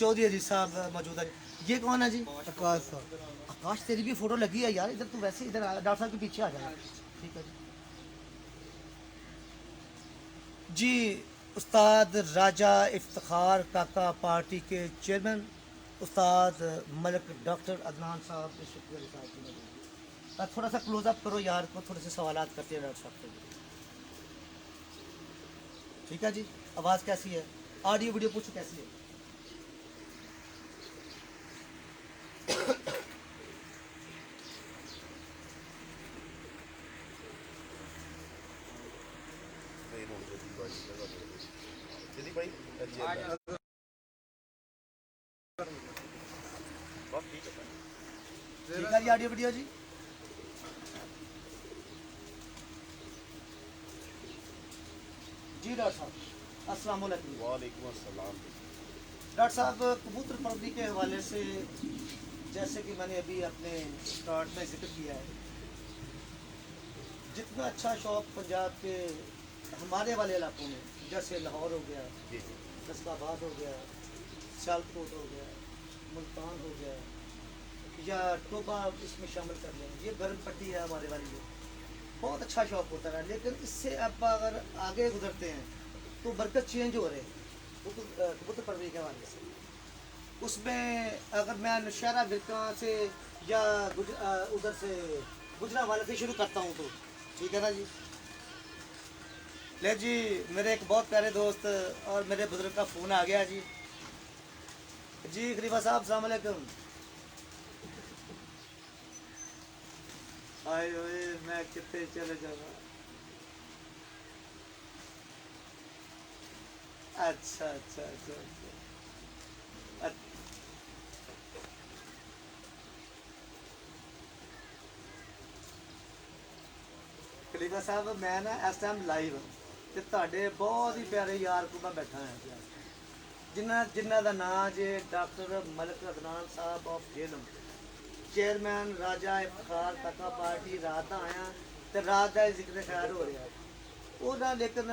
चौधरी अजीज साहब मौजूद है। ये कौन है जी? आकाश साहब। आकाश, तेरी भी फोटो लगी है यार, इधर तू वैसे इधर डॉक्टर साहब के पीछे आ जाना। ठीक है जी। उस्ताद राजा इफ्तिखार काका पार्टी के चेयरमैन उस्ताद मलिक डॉक्टर अदनान साहब इस वक्त मेरे साथ में मौजूद हैं। थोड़ा सा क्लोजअप करो यार को, थोड़े से सवालात करते हैं डॉक्टर साहब से। ठीक है जी। आवाज़ कैसी है? ऑडियो वीडियो पूछो कैसी है? ठीक है जी। ऑडियो वीडियो जी। जी डॉक्टर साहब अस्सलाम वालेकुम। वालेकुम अस्सलाम। डॉक्टर साहब, कबूतर परवरी के हवाले से जैसे कि मैंने अभी अपने स्टार्ट में जिक्र किया है, जितना अच्छा शौक पंजाब के हमारे वाले इलाकों में, जैसे लाहौर हो गया, फैसलाबाद हो गया, सियालकोट हो गया, मुल्तान हो गया, या टोबा इसमें शामिल कर लें, ये गर्म पट्टी है हमारे वाली, ये बहुत अच्छा शौक होता है। लेकिन इससे अब अगर आगे गुजरते हैं तो बरकत चेंज हो रहे हैं कबूतर परवरी के हवाले से। उसमें अगर मैं नौशहरा बिरका से या उधर से गुजरा वाले से शुरू करता हूँ तो ठीक है ना जी। ले जी, मेरे एक बहुत प्यारे दोस्त और मेरे बुजुर्ग का फ़ोन आ गया जी। जी खलीफा साहब अस्सलाम वालेकुम। आए ओए, मैं कितने चले जाऊँगा। अच्छा अच्छा अच्छा अच्छा। खलीफा साहब, मैं ना इस टाइम लाइव ਤੇ ਤੁਹਾਡੇ बहुत ही प्यारे यार को मैं बैठा ਹਾਂ जिन्हों का नाम जे डॉक्टर मलिक अदनान साहब ऑफ जेलम, चेयरमैन राजा इफ्तिखार काका पार्टी। रात का आया तो रात का जिक्र खैर हो रहा वो ना। लेकिन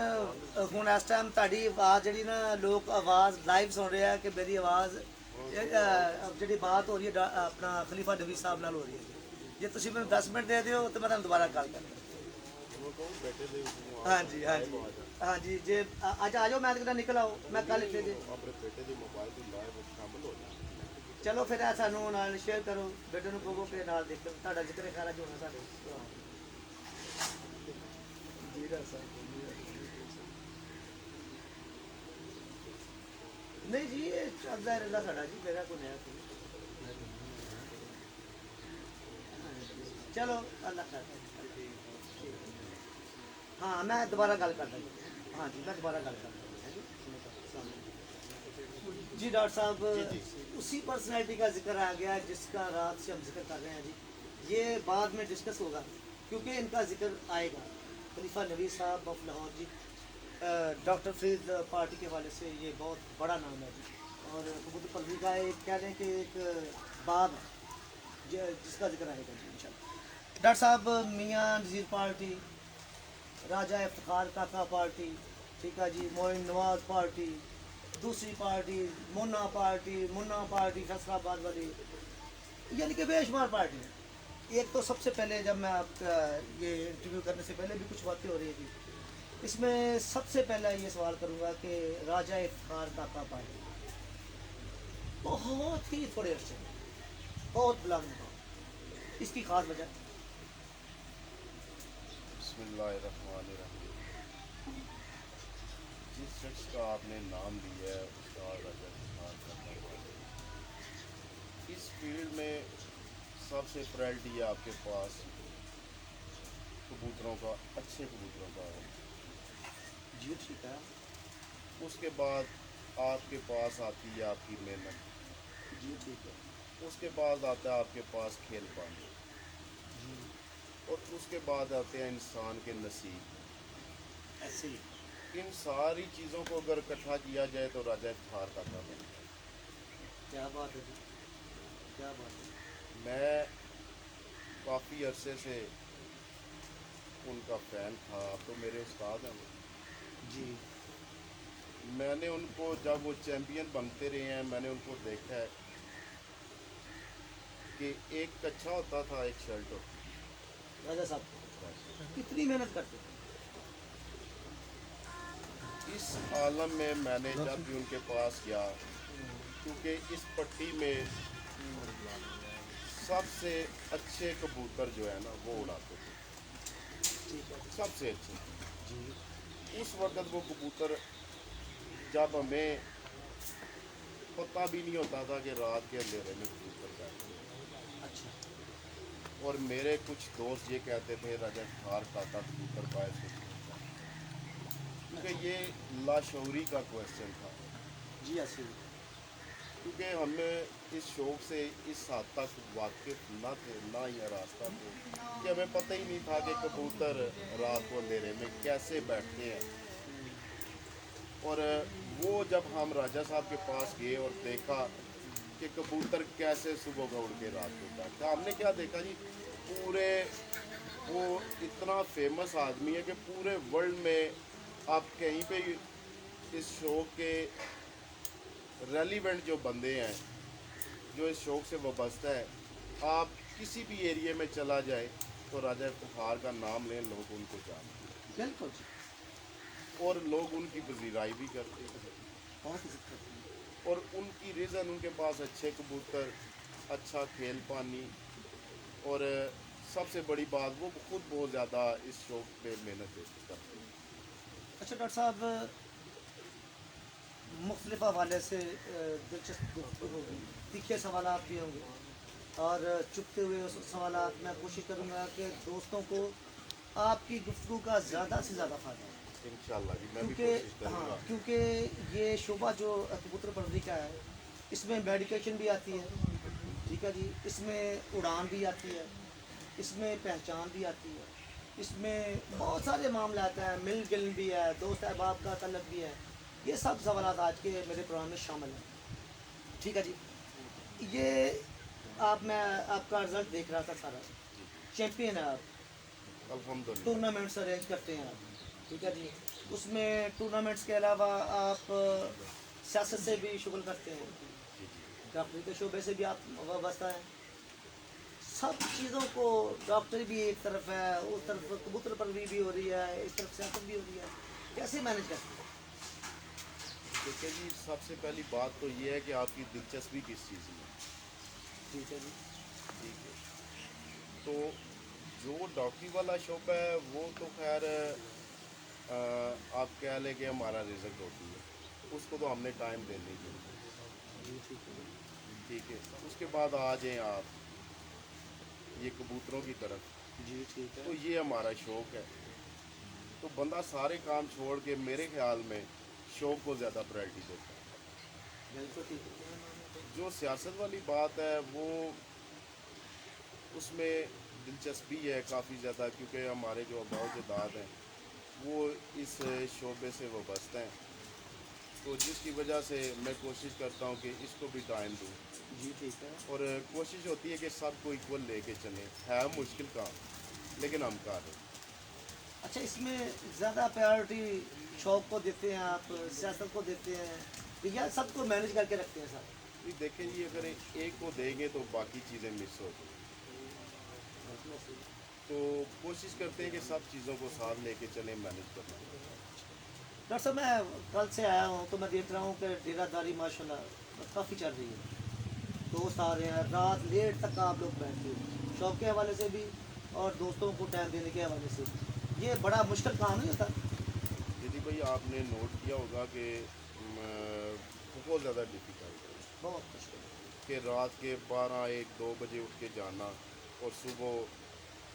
हुण इस टाइम ताड़ी आवाज़ जी ना, लोग आवाज़ लाइव सुन रहे हैं कि मेरी आवाज़ जी बात हो रही है अपना खलीफा नबी साहब नाल हो रही है। जे तुम मैं 10 मिनट दे दो तो मैं तुम दोबारा गल कर। हाँ जी हाँ जी हाँ जी। जे अज आ जाओ, मैं तो निकल आओ, मैं कल इतने जे चलो फिर सानू नाल शेयर करो, बेटे को कहो कि नाल देखो ਤੁਹਾਡਾ ਜ਼ਿਕਰ ਖਾਰਾ ਜੋ ਹੋਣਾ ਸਾਡੇ ਜੀ ਦਾ ਸਾਹਿਬ। नहीं जी, ये चलता रहता साड़ा जी, मेरा को नया कोई। चलो अल्लाह खैर। हाँ मैं दोबारा गल करता जी। हाँ जी मैं दोबारा गल करता जी। डॉक्टर साहब, उसी पर्सनैलिटी का जिक्र आ गया जिसका रात से हम जिक्र कर रहे हैं जी। ये बाद में डिस्कस होगा क्योंकि इनका जिक्र आएगा। खलीफा Nabi Sahab of Lahore ji, doctor Farid party के हवाले से ये बहुत बड़ा नाम है जी। और कबूतर परवरी का एक कह लें कि एक बाब है जिसका जिक्र आएगा जी इंशाल्लाह। डॉक्टर साहब, मियाँ नज़ीर पार्टी, राजा इफ्तिखार काका पार्टी, ठीक है जी, मोइन नवाज पार्टी, दूसरी पार्टी मुन्ना पार्टी फैसलाबाद वाली, यानी कि बेशुमार पार्टी है। एक तो सबसे पहले जब मैं आपका ये इंटरव्यू करने से पहले भी कुछ बातें हो रही थी, इसमें सबसे पहला ये सवाल करूँगा कि राजा इफ्तिखार काका पार्टी बहुत ही थोड़े अर्से में बहुत बुलंद मुकाम, इसकी खास वजह। बिस्मिल्लाहिर्रहमानिर्रहीम। जिस शख्स का आपने नाम लिया है उसका राजा इफ्तिखार काका पार्टी, इस फील्ड में सबसे प्रायोरिटी है आपके पास कबूतरों का, अच्छे कबूतरों का है जी ठीक है उसके बाद आपके पास आती है आपकी मेहनत, जी ठीक है उसके बाद आता है आपके पास खेल पानी, जी और उसके बाद आते हैं इंसान के नसीब। ऐसे ही। इन सारी चीज़ों को अगर इकट्ठा किया जाए तो राजा इफ्तिखार काका बनता है। क्या बात है जी, क्या बात है। मैं काफ़ी अरसे से उनका फ़ैन था, अब तो मेरे उस्ताद हैं वो। जी मैंने उनको जब वो चैम्पियन बनते रहे हैं, मैंने उनको देखा है कि एक कच्छा होता था, एक शर्ट होती राजा साहब थी। कितनी मेहनत करते थे। इस आलम में मैंने जब भी उनके पास गया, क्योंकि इस पट्टी में सबसे अच्छे कबूतर जो है ना वो उड़ाते थे, ठीक है सबसे अच्छे। जी। उस वक्त वो कबूतर, जब हमें पता भी नहीं होता था कि रात के अंधेरे में कबूतर बैठे हैं। अच्छा और मेरे कुछ दोस्त ये कहते थे राजा ठार खाता कबूतर पाए से, क्योंकि ये लाशौरी का क्वेश्चन था। जी ऐसे ही। क्योंकि हमें इस शौक से इस हद तक वाकिफ ना थे, ना ही रास्ता थे, कि हमें पता ही नहीं था कि कबूतर रात को अंधेरे में कैसे बैठते हैं। और वो जब हम राजा साहब के पास गए और देखा कि कबूतर कैसे सुबह को उड़ के रात को बैठता, हमने क्या देखा जी, पूरे वो इतना फेमस आदमी है कि पूरे वर्ल्ड में आप कहीं पे इस शो के रेलिवेंट जो बंदे हैं, जो इस शौक से वाबस्ता है, आप किसी भी एरिया में चला जाए तो राजा इफ्तिखार का नाम लें, लोग उनको जानते बिल्कुल जी। हैं और लोग उनकी पजीराई भी करते हैं। बहुत इज्जत करते हैं। और उनकी रीज़न, उनके पास अच्छे कबूतर, अच्छा खेल पानी, और सबसे बड़ी बात वो खुद बहुत ज़्यादा इस शौक पे मेहनत करते हैं। अच्छा डॉक्टर साहब, मुख्तलिफ हवाले से दिलचस्प गुफ्तगू होगी, तीखे सवालात भी होंगे और चुपते हुए उस सवालात मैं कोशिश करूँगा कि दोस्तों को आपकी गुफ्तगू का ज़्यादा से ज़्यादा फ़ायदा हो। इंशाल्लाह जी, मैं भी क्योंकि कोशिश करूँगा। हाँ, क्योंकि ये शोबा जो कबूतर परवरी का है, इसमें मेडिकेशन भी आती है, ठीक है जी, इसमें उड़ान भी आती है, इसमें पहचान भी आती है, इसमें बहुत सारे मामले आते हैं, मिल गिल भी है, दोस्त अहबाब का तल्लक भी है। ये सब सवालात आज के मेरे प्रोग्राम में शामिल हैं, ठीक है जी। ये मैं आपका रिजल्ट देख रहा था सारा, चैम्पियन है आप, अल्हम्दुलिल्लाह। टूर्नामेंट्स अरेंज करते हैं आप, ठीक है जी। उसमें टूर्नामेंट्स के अलावा आप सियासत से भी शुगल करते हैं, डॉक्टरी के शोबे से भी आप वाबस्ता हैं। सब चीज़ों को, डॉक्टरी भी एक तरफ है, उस तरफ कबूतर परवरी भी हो रही है, इस तरफ सियासत भी हो रही है, कैसे मैनेज करते हैं? देखिए जी, सबसे पहली बात तो ये है कि आपकी दिलचस्पी किस चीज़ में है। ठीक है जी। ठीक है, तो जो डॉक्टरी वाला शौक है वो तो खैर आप कह लें कि हमारा रिजल्ट होती है, उसको तो हमने टाइम देने की है। जी ठीक है। ठीक है, उसके बाद आ जाएं आप ये कबूतरों की तरफ, जी ठीक तो है। ये हमारा शौक है। तो बंदा सारे काम छोड़ के मेरे ख्याल में शौक को ज़्यादा प्रायोरिटी देता है। बिल्कुल ठीक है। जो सियासत वाली बात है वो, उसमें दिलचस्पी है काफ़ी ज़्यादा, क्योंकि हमारे जो अबाव जदाद हैं वो इस शोबे से वाबस्ता हैं, तो जिसकी वजह से मैं कोशिश करता हूँ कि इसको भी टाइम दूँ। जी ठीक है। और कोशिश होती है कि सबको इक्वल लेके चलें, है मुश्किल काम लेकिन हम कर रहे हैं। अच्छा, इसमें ज़्यादा प्रायोरिटी शौक को देते हैं आप, सियासत को देते हैं, या सबको मैनेज करके रखते हैं सर? ये देखें जी, अगर एक को देंगे तो बाकी चीज़ें मिस हो जाएंगी, तो कोशिश करते हैं कि सब चीज़ों को साथ लेके चलें, मैनेज करना। डॉक्टर साहब, मैं कल से आया हूँ तो मैं देख रहा हूँ कि डेरादारी माशाल्लाह काफ़ी चल रही है, दोस्त आ रहे हैं, रात लेट तक आप लोग बैठते हो, शौक के हवाले से भी और दोस्तों को टाइम देने के हवाले से भी। ये बड़ा मुश्किल काम नहीं होता? यदि भाई आपने नोट किया होगा कि बहुत ज़्यादा डिफ़िकल्ट है बहुत मुश्किल। कि रात के 12 1 2 बजे उठ के जाना, और सुबह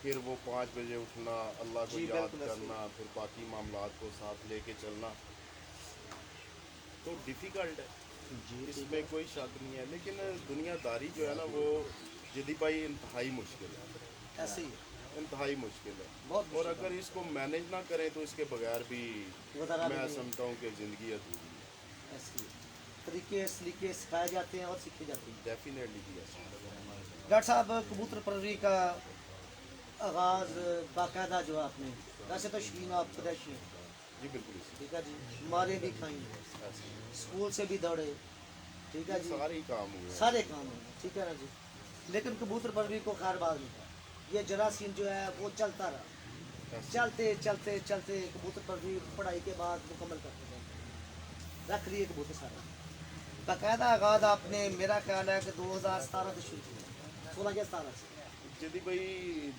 फिर वो 5 बजे उठना, अल्लाह को जी याद बिल्कुल ऐसे ही। करना, फिर बाकी मामलात को साथ लेके चलना, तो डिफ़िकल्ट है, जी ठीक इसमें है। कोई शक नहीं है। लेकिन दुनियादारी जो है ना वो यदि भाई इंतहाई मुश्किल है, ऐसे ही है, इंतहाई मुश्किल है। बहुत और मुश्किल अगर इसको मैनेज ना करें तो इसके बगैर भी गुजारा भी मैं नहीं है। समझता हूँ कि ज़िंदगी अधूरी है। ऐसे ही तरीके सलीके सिखाए जाते हैं और सीखे जाते हैं। डेफिनेटली भी ऐसा। डॉक्टर साहब, कबूतर परवरी का आगाज़ बाकायदा जो आपने, वैसे तो शौकीन आप पैदाइशी हैं, जी बिल्कुल इसी ठीक है जी, मारे भी खाई, ऐसे स्कूल से भी दौड़े, ठीक है ये जी, सारे ही काम हुए हैं। सारे काम हैं, ठीक है ना जी। लेकिन कबूतर परवरी को खैरबाज नहीं था, ये जरासीम जो है वो चलता रहा, ऐसे चलते चलते चलते कबूतर परवरी पढ़ाई के बाद मुकम्मल करते जाते रख लिए कबूतर सारे। बाकायदा आगाज आपने मेरा ख्याल है कि 2017 से शुरू किया, 16 या 17 से यदि भाई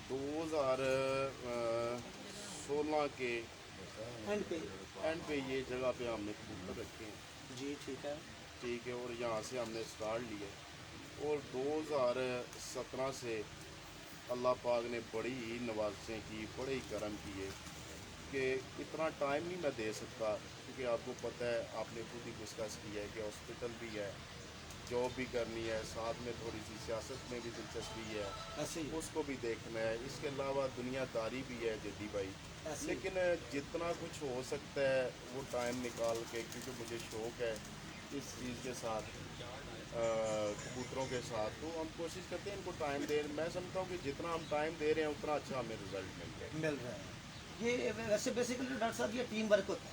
2016 के एंड पे। एंड पे ये जगह पे हमने कबूतर रखे हैं, जी ठीक है। ठीक है, और यहाँ से हमने स्टार्ट लिया और 2017 से अल्लाह पाक ने बड़ी ही नवाज़ें की, बड़े ही करम किए कि इतना टाइम नहीं मैं दे सकता, क्योंकि आपको पता है, आपने खुद ही डिस्कस किया है कि हॉस्पिटल भी है, जॉब भी करनी है, साथ में थोड़ी सी सियासत में भी दिलचस्पी है, ऐसे ही उसको भी देखना है, इसके अलावा दुनियादारी भी है जद्दी भाई। ऐसे ही। लेकिन जितना कुछ हो सकता है वो टाइम निकाल के, क्योंकि मुझे शौक़ है इस चीज़ के साथ, कबूतरों के साथ, तो हम कोशिश करते हैं इनको टाइम दें। मैं समझता हूँ कि जितना हम टाइम दे रहे हैं उतना अच्छा हमें रिजल्ट मिल रहा है। मिल रहा है। ये वैसे बेसिकली डॉक्टर साहब ये टीम वर्क होता है।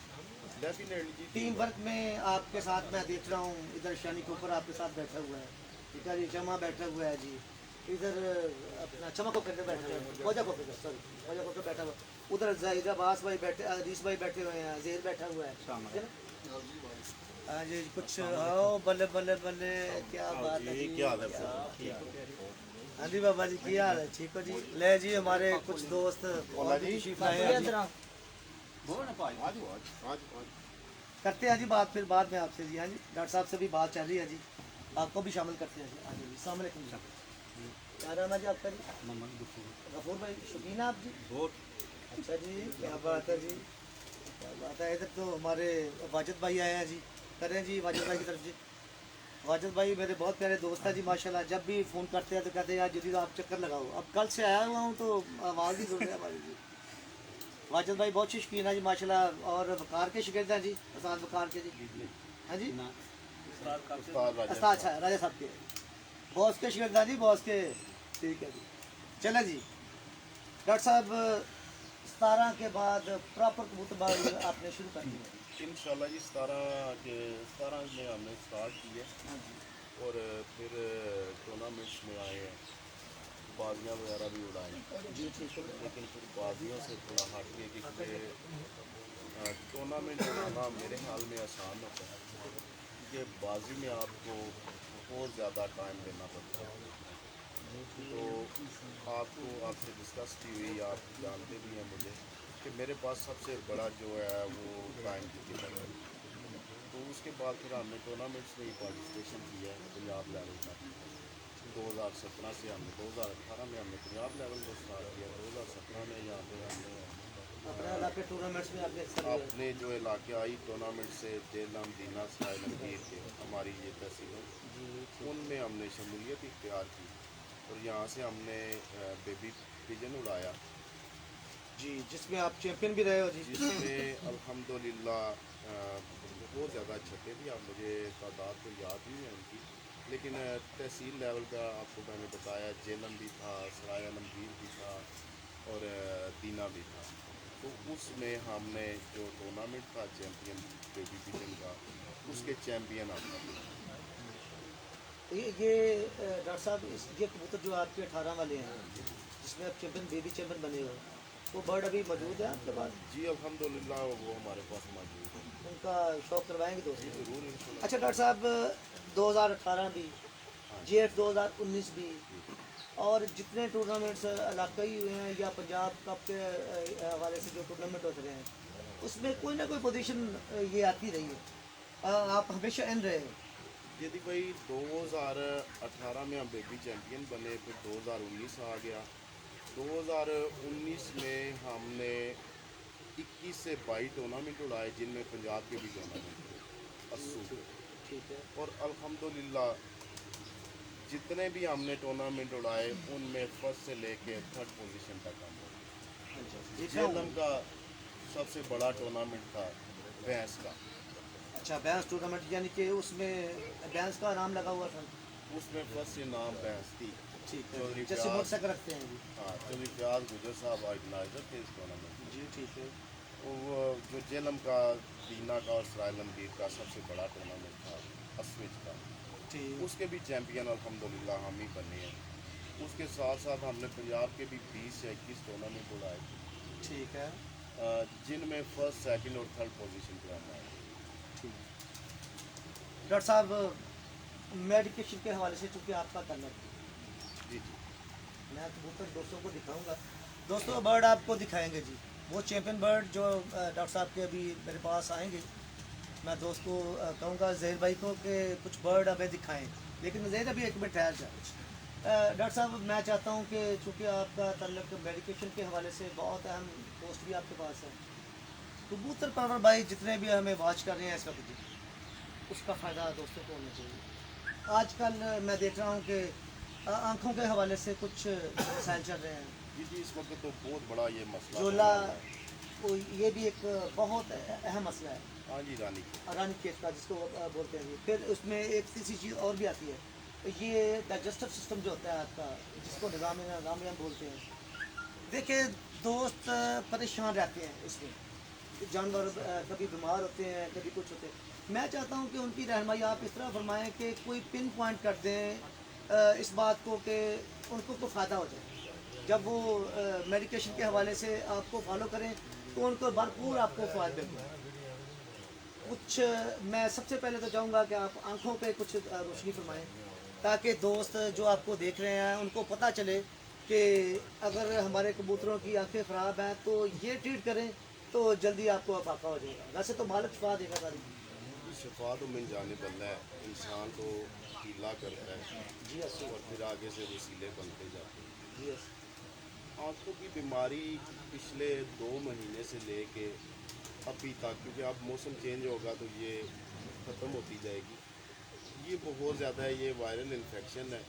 डेफिनेटली जी, टीम वर्क में आपके साथ मैं देख रहा हूँ, इधर शनी के ऊपर आपके साथ बैठा हुआ है, इधर ये चमा बैठा हुआ है जी, इधर अपना चमा को करके बैठा हुआ है, खोजा को करके, सॉरी खोजा को बैठा हुआ है, उधर जाहिद अब्बास भाई बैठे, अजीज भाई बैठे हुए हैं, जहीर बैठा हुआ है, ठीक है ना? हाँ जी, कुछ आओ बल्ले बल्ले बल्ले, क्या बात है जी, क्या हाल है क्या- सर? हाँ जी बाबा जी, क्या हाल है? ठीक हो जी? ले जी, हमारे कुछ दोस्त और भी तशरीफ लाए हैं जी। आज करते हैं जी बात फिर बाद में आपसे जी। हाँ जी, डॉक्टर साहब से भी बात चल रही है जी, आपको भी शामिल करते हैं जी। हाँ जी, अस्सलाम वालेकुम जी। क्या नाम है जी आपका जी? गफूर भाई, शौकीन है आप जी? अच्छा जी, क्या बात है जी, क्या बात है। इधर तो हमारे वाजिद भाई आए हैं जी, करें जी वाजिद भाई की तरफ जी। वाजिद भाई मेरे बहुत प्यारे दोस्त हैं जी माशाल्लाह, जब भी फ़ोन करते हैं तो कहते हैं यार जदीद आप चक्कर लगाओ। अब कल से आया हुआ हूँ तो आवाज़ ही सुन रहे हैं हमारी जी। वाजिद भाई बहुत शौकीन है जी माशाल्लाह, और वकार के शिगिर्द हैं जी, उस्ताद वकार के जी। हाँ जी, उस्ताद राजा उस्ताद अच्छा राजा साहब के बॉस के शिगिर्द हैं जी, बॉस के। ठीक है जी, चले जी डॉक्टर साहब, 17 के बाद प्रॉपर कबूतरबाजी आपने शुरू कर दी है। इंशाल्लाह जी 17 में हमने स्टार्ट किया हाँ जी, और फिर टूर्नामेंट्स में आए हैं, बाजियाँ वगैरह भी उड़ाई, जी ठीक है। लेकिन फिर बाजियों से थोड़ा हट के, क्योंकि टूर्नामेंट उड़ाना मेरे ख्याल में आसान होता है, क्योंकि बाजी में आपको बहुत ज़्यादा टाइम देना पड़ता है। तो आपसे डिस्कस की हुई, आप जानते भी हैं मुझे कि मेरे पास सबसे बड़ा जो है वो टाइम की किल्लत है। तो उसके बाद फिर हमने टूर्नामेंट्स में ही पार्टिसिपेशन किया है पंजाब लेवल का। 2017 से हमने 2018 में हमने पंजाब लेवल को स्टार्ट किया, 2017 में यहाँ पे हमने अपने इलाके टूर्नामेंट्स में आपने हिस्सा लिया है। अपने जो इलाकाई टूर्नामेंट से जेलम, दीना, सराय लंगीर के हमारी ये तहसीलें, जी ठीक। उनमें हमने शमूलियत इख्तियार की और यहाँ से हमने बेबी पिजन उड़ाया, जी, जिसमें आप चैंपियन भी रहे हो जी। जिसमें अल्हम्दुलिल्लाह बहुत ज़्यादा छक्के भी, अब मुझे तादाद तो याद नहीं है उनकी, लेकिन तहसील लेवल का आपको मैंने बताया, जेलम भी था, सराय आलमगीर भी था और दीना भी था। तो उसमें हमने जो टूर्नामेंट था चैम्पियन बेबी पिजन का, उसके चैम्पियन हम थे। ये डॉक्टर साहब, इस ये कबूतर जो आपके 18 वाले हैं जिसमें आप चैंपियन बेबी चैंपियन बने हो, वो बर्ड अभी मौजूद है आपके पास? जी अल्हम्दुलिल्लाह वो हमारे पास मौजूद है। उनका शौक करवाएंगे दोस्त। जी ज़रूर इंशाल्लाह। अच्छा डॉक्टर साहब, 2018 भी, GF 2019 भी, और जितने टूर्नामेंट्स इलाकाई हुए हैं या पंजाब कप के हवाले से जो टूर्नामेंट होते रहे हैं, उसमें कोई ना कोई पोजीशन ये आती रही है, आप हमेशा इन रहे हैं। यदि भाई 2018 में हम बेबी चैम्पियन बने, फिर 2019 आ गया, 2019 में हमने 21 से 22 टूर्नामेंट उड़ाए, जिनमें पंजाब के भी टूर्नामेंट थे 80, ठीक है। और अल्हम्दुलिल्लाह जितने भी हमने टूर्नामेंट उड़ाए उनमें फर्स्ट से लेके थर्ड पोजीशन तक हम अच्छा, जेलम का सबसे बड़ा टूर्नामेंट था भैंस का, अच्छा बैंस टूर्नामेंट, यानी कि उसमें बैंस का नाम लगा हुआ था। उसमें फर्स्ट इनाम भैंस थी। ठीक है, चौधरी जैसे प्याज, मोटरसाइकिल रखते हैं जी। हाँ चौधरी प्याज गुजर साहब ऑर्गेनाइजर थे इस टूर्नामेंट। जी ठीक है। वो जो जेलम का, दीना का और सरायलमगीर का सबसे बड़ा टूर्नामेंट था अस्विच का, ठीक उसके भी चैम्पियन अल्हम्दुलिल्लाह हम ही बने हैं। उसके साथ साथ हमने पंजाब के भी 20 से 21 टूर्नामेंट उड़ाए थे, ठीक है। जिनमें फर्स्ट, सेकंड और थर्ड पोजीशन पे हम आए। ठीक डॉक्टर साहब, मेडिकेशन के हवाले से चूँकि आपका तल्लक है, जी जी मैं कबूतर दोस्तों को दिखाऊंगा। दोस्तों बर्ड आपको दिखाएंगे जी, वो चैंपियन बर्ड जो डॉक्टर साहब के अभी मेरे पास आएंगे। मैं दोस्त को कहूँगा जहीर भाई को कि कुछ बर्ड हमें दिखाएं, लेकिन जहीर अभी एक मिनट ठहर जाए। डॉक्टर साहब मैं चाहता हूँ कि चूँकि आपका तल्लक मेडिकेशन के हवाले से बहुत अहम पोस्ट भी आपके पास है, कबूतर परवर भाई जितने भी हमें वॉच कर रहे हैं इस वक्त, उसका फ़ायदा दोस्तों को होना चाहिए। आजकल मैं देख रहा हूँ कि आँखों के हवाले से कुछ मसाइल चल रहे हैं। जी जी, इस वक्त तो बहुत बड़ा ये मसला जोला बना हुआ है। वो ये भी एक बहुत अहम मसला है, हाँ जी, रानी की। रानी केस का जिसको बोलते हैं। फिर उसमें एक तीसरी चीज़ और भी आती है, ये डाइजेस्टिव सिस्टम जो होता है आपका, जिसको निज़ाम बोलते हैं। देखिए दोस्त परेशान रहते हैं इसमें, जानवर कभी बीमार होते हैं, कभी कुछ होते हैं। मैं चाहता हूँ कि उनकी रहनुमाई आप इस तरह फरमाएं कि कोई पिन पॉइंट कर दें इस बात को कि उनको को फ़ायदा हो जाए। जब वो मेडिकेशन के हवाले से आपको फॉलो करें तो उनको भरपूर आपको फ़ायदे हों। कुछ मैं सबसे पहले तो चाहूँगा कि आप आंखों पे कुछ रोशनी फरमाएं, ताकि दोस्त जो आपको देख रहे हैं उनको पता चले कि अगर हमारे कबूतरों की आंखें ख़राब हैं तो ये ट्रीट करें तो जल्दी आपको अफाका हो जाएगा। वैसे तो मालिक शफा देगा सारी। जी, शफा तो मिल जाने बल्ला है, इंसान को हीला करता है जी अस्सी और फिर आगे से वसीले बनते जाते हैं। जी अस्सी आंखों की बीमारी पिछले 2 महीने से लेके अभी तक, क्योंकि अब मौसम चेंज होगा तो ये ख़त्म होती जाएगी। ये बहुत ज़्यादा है, ये वायरल इन्फेक्शन है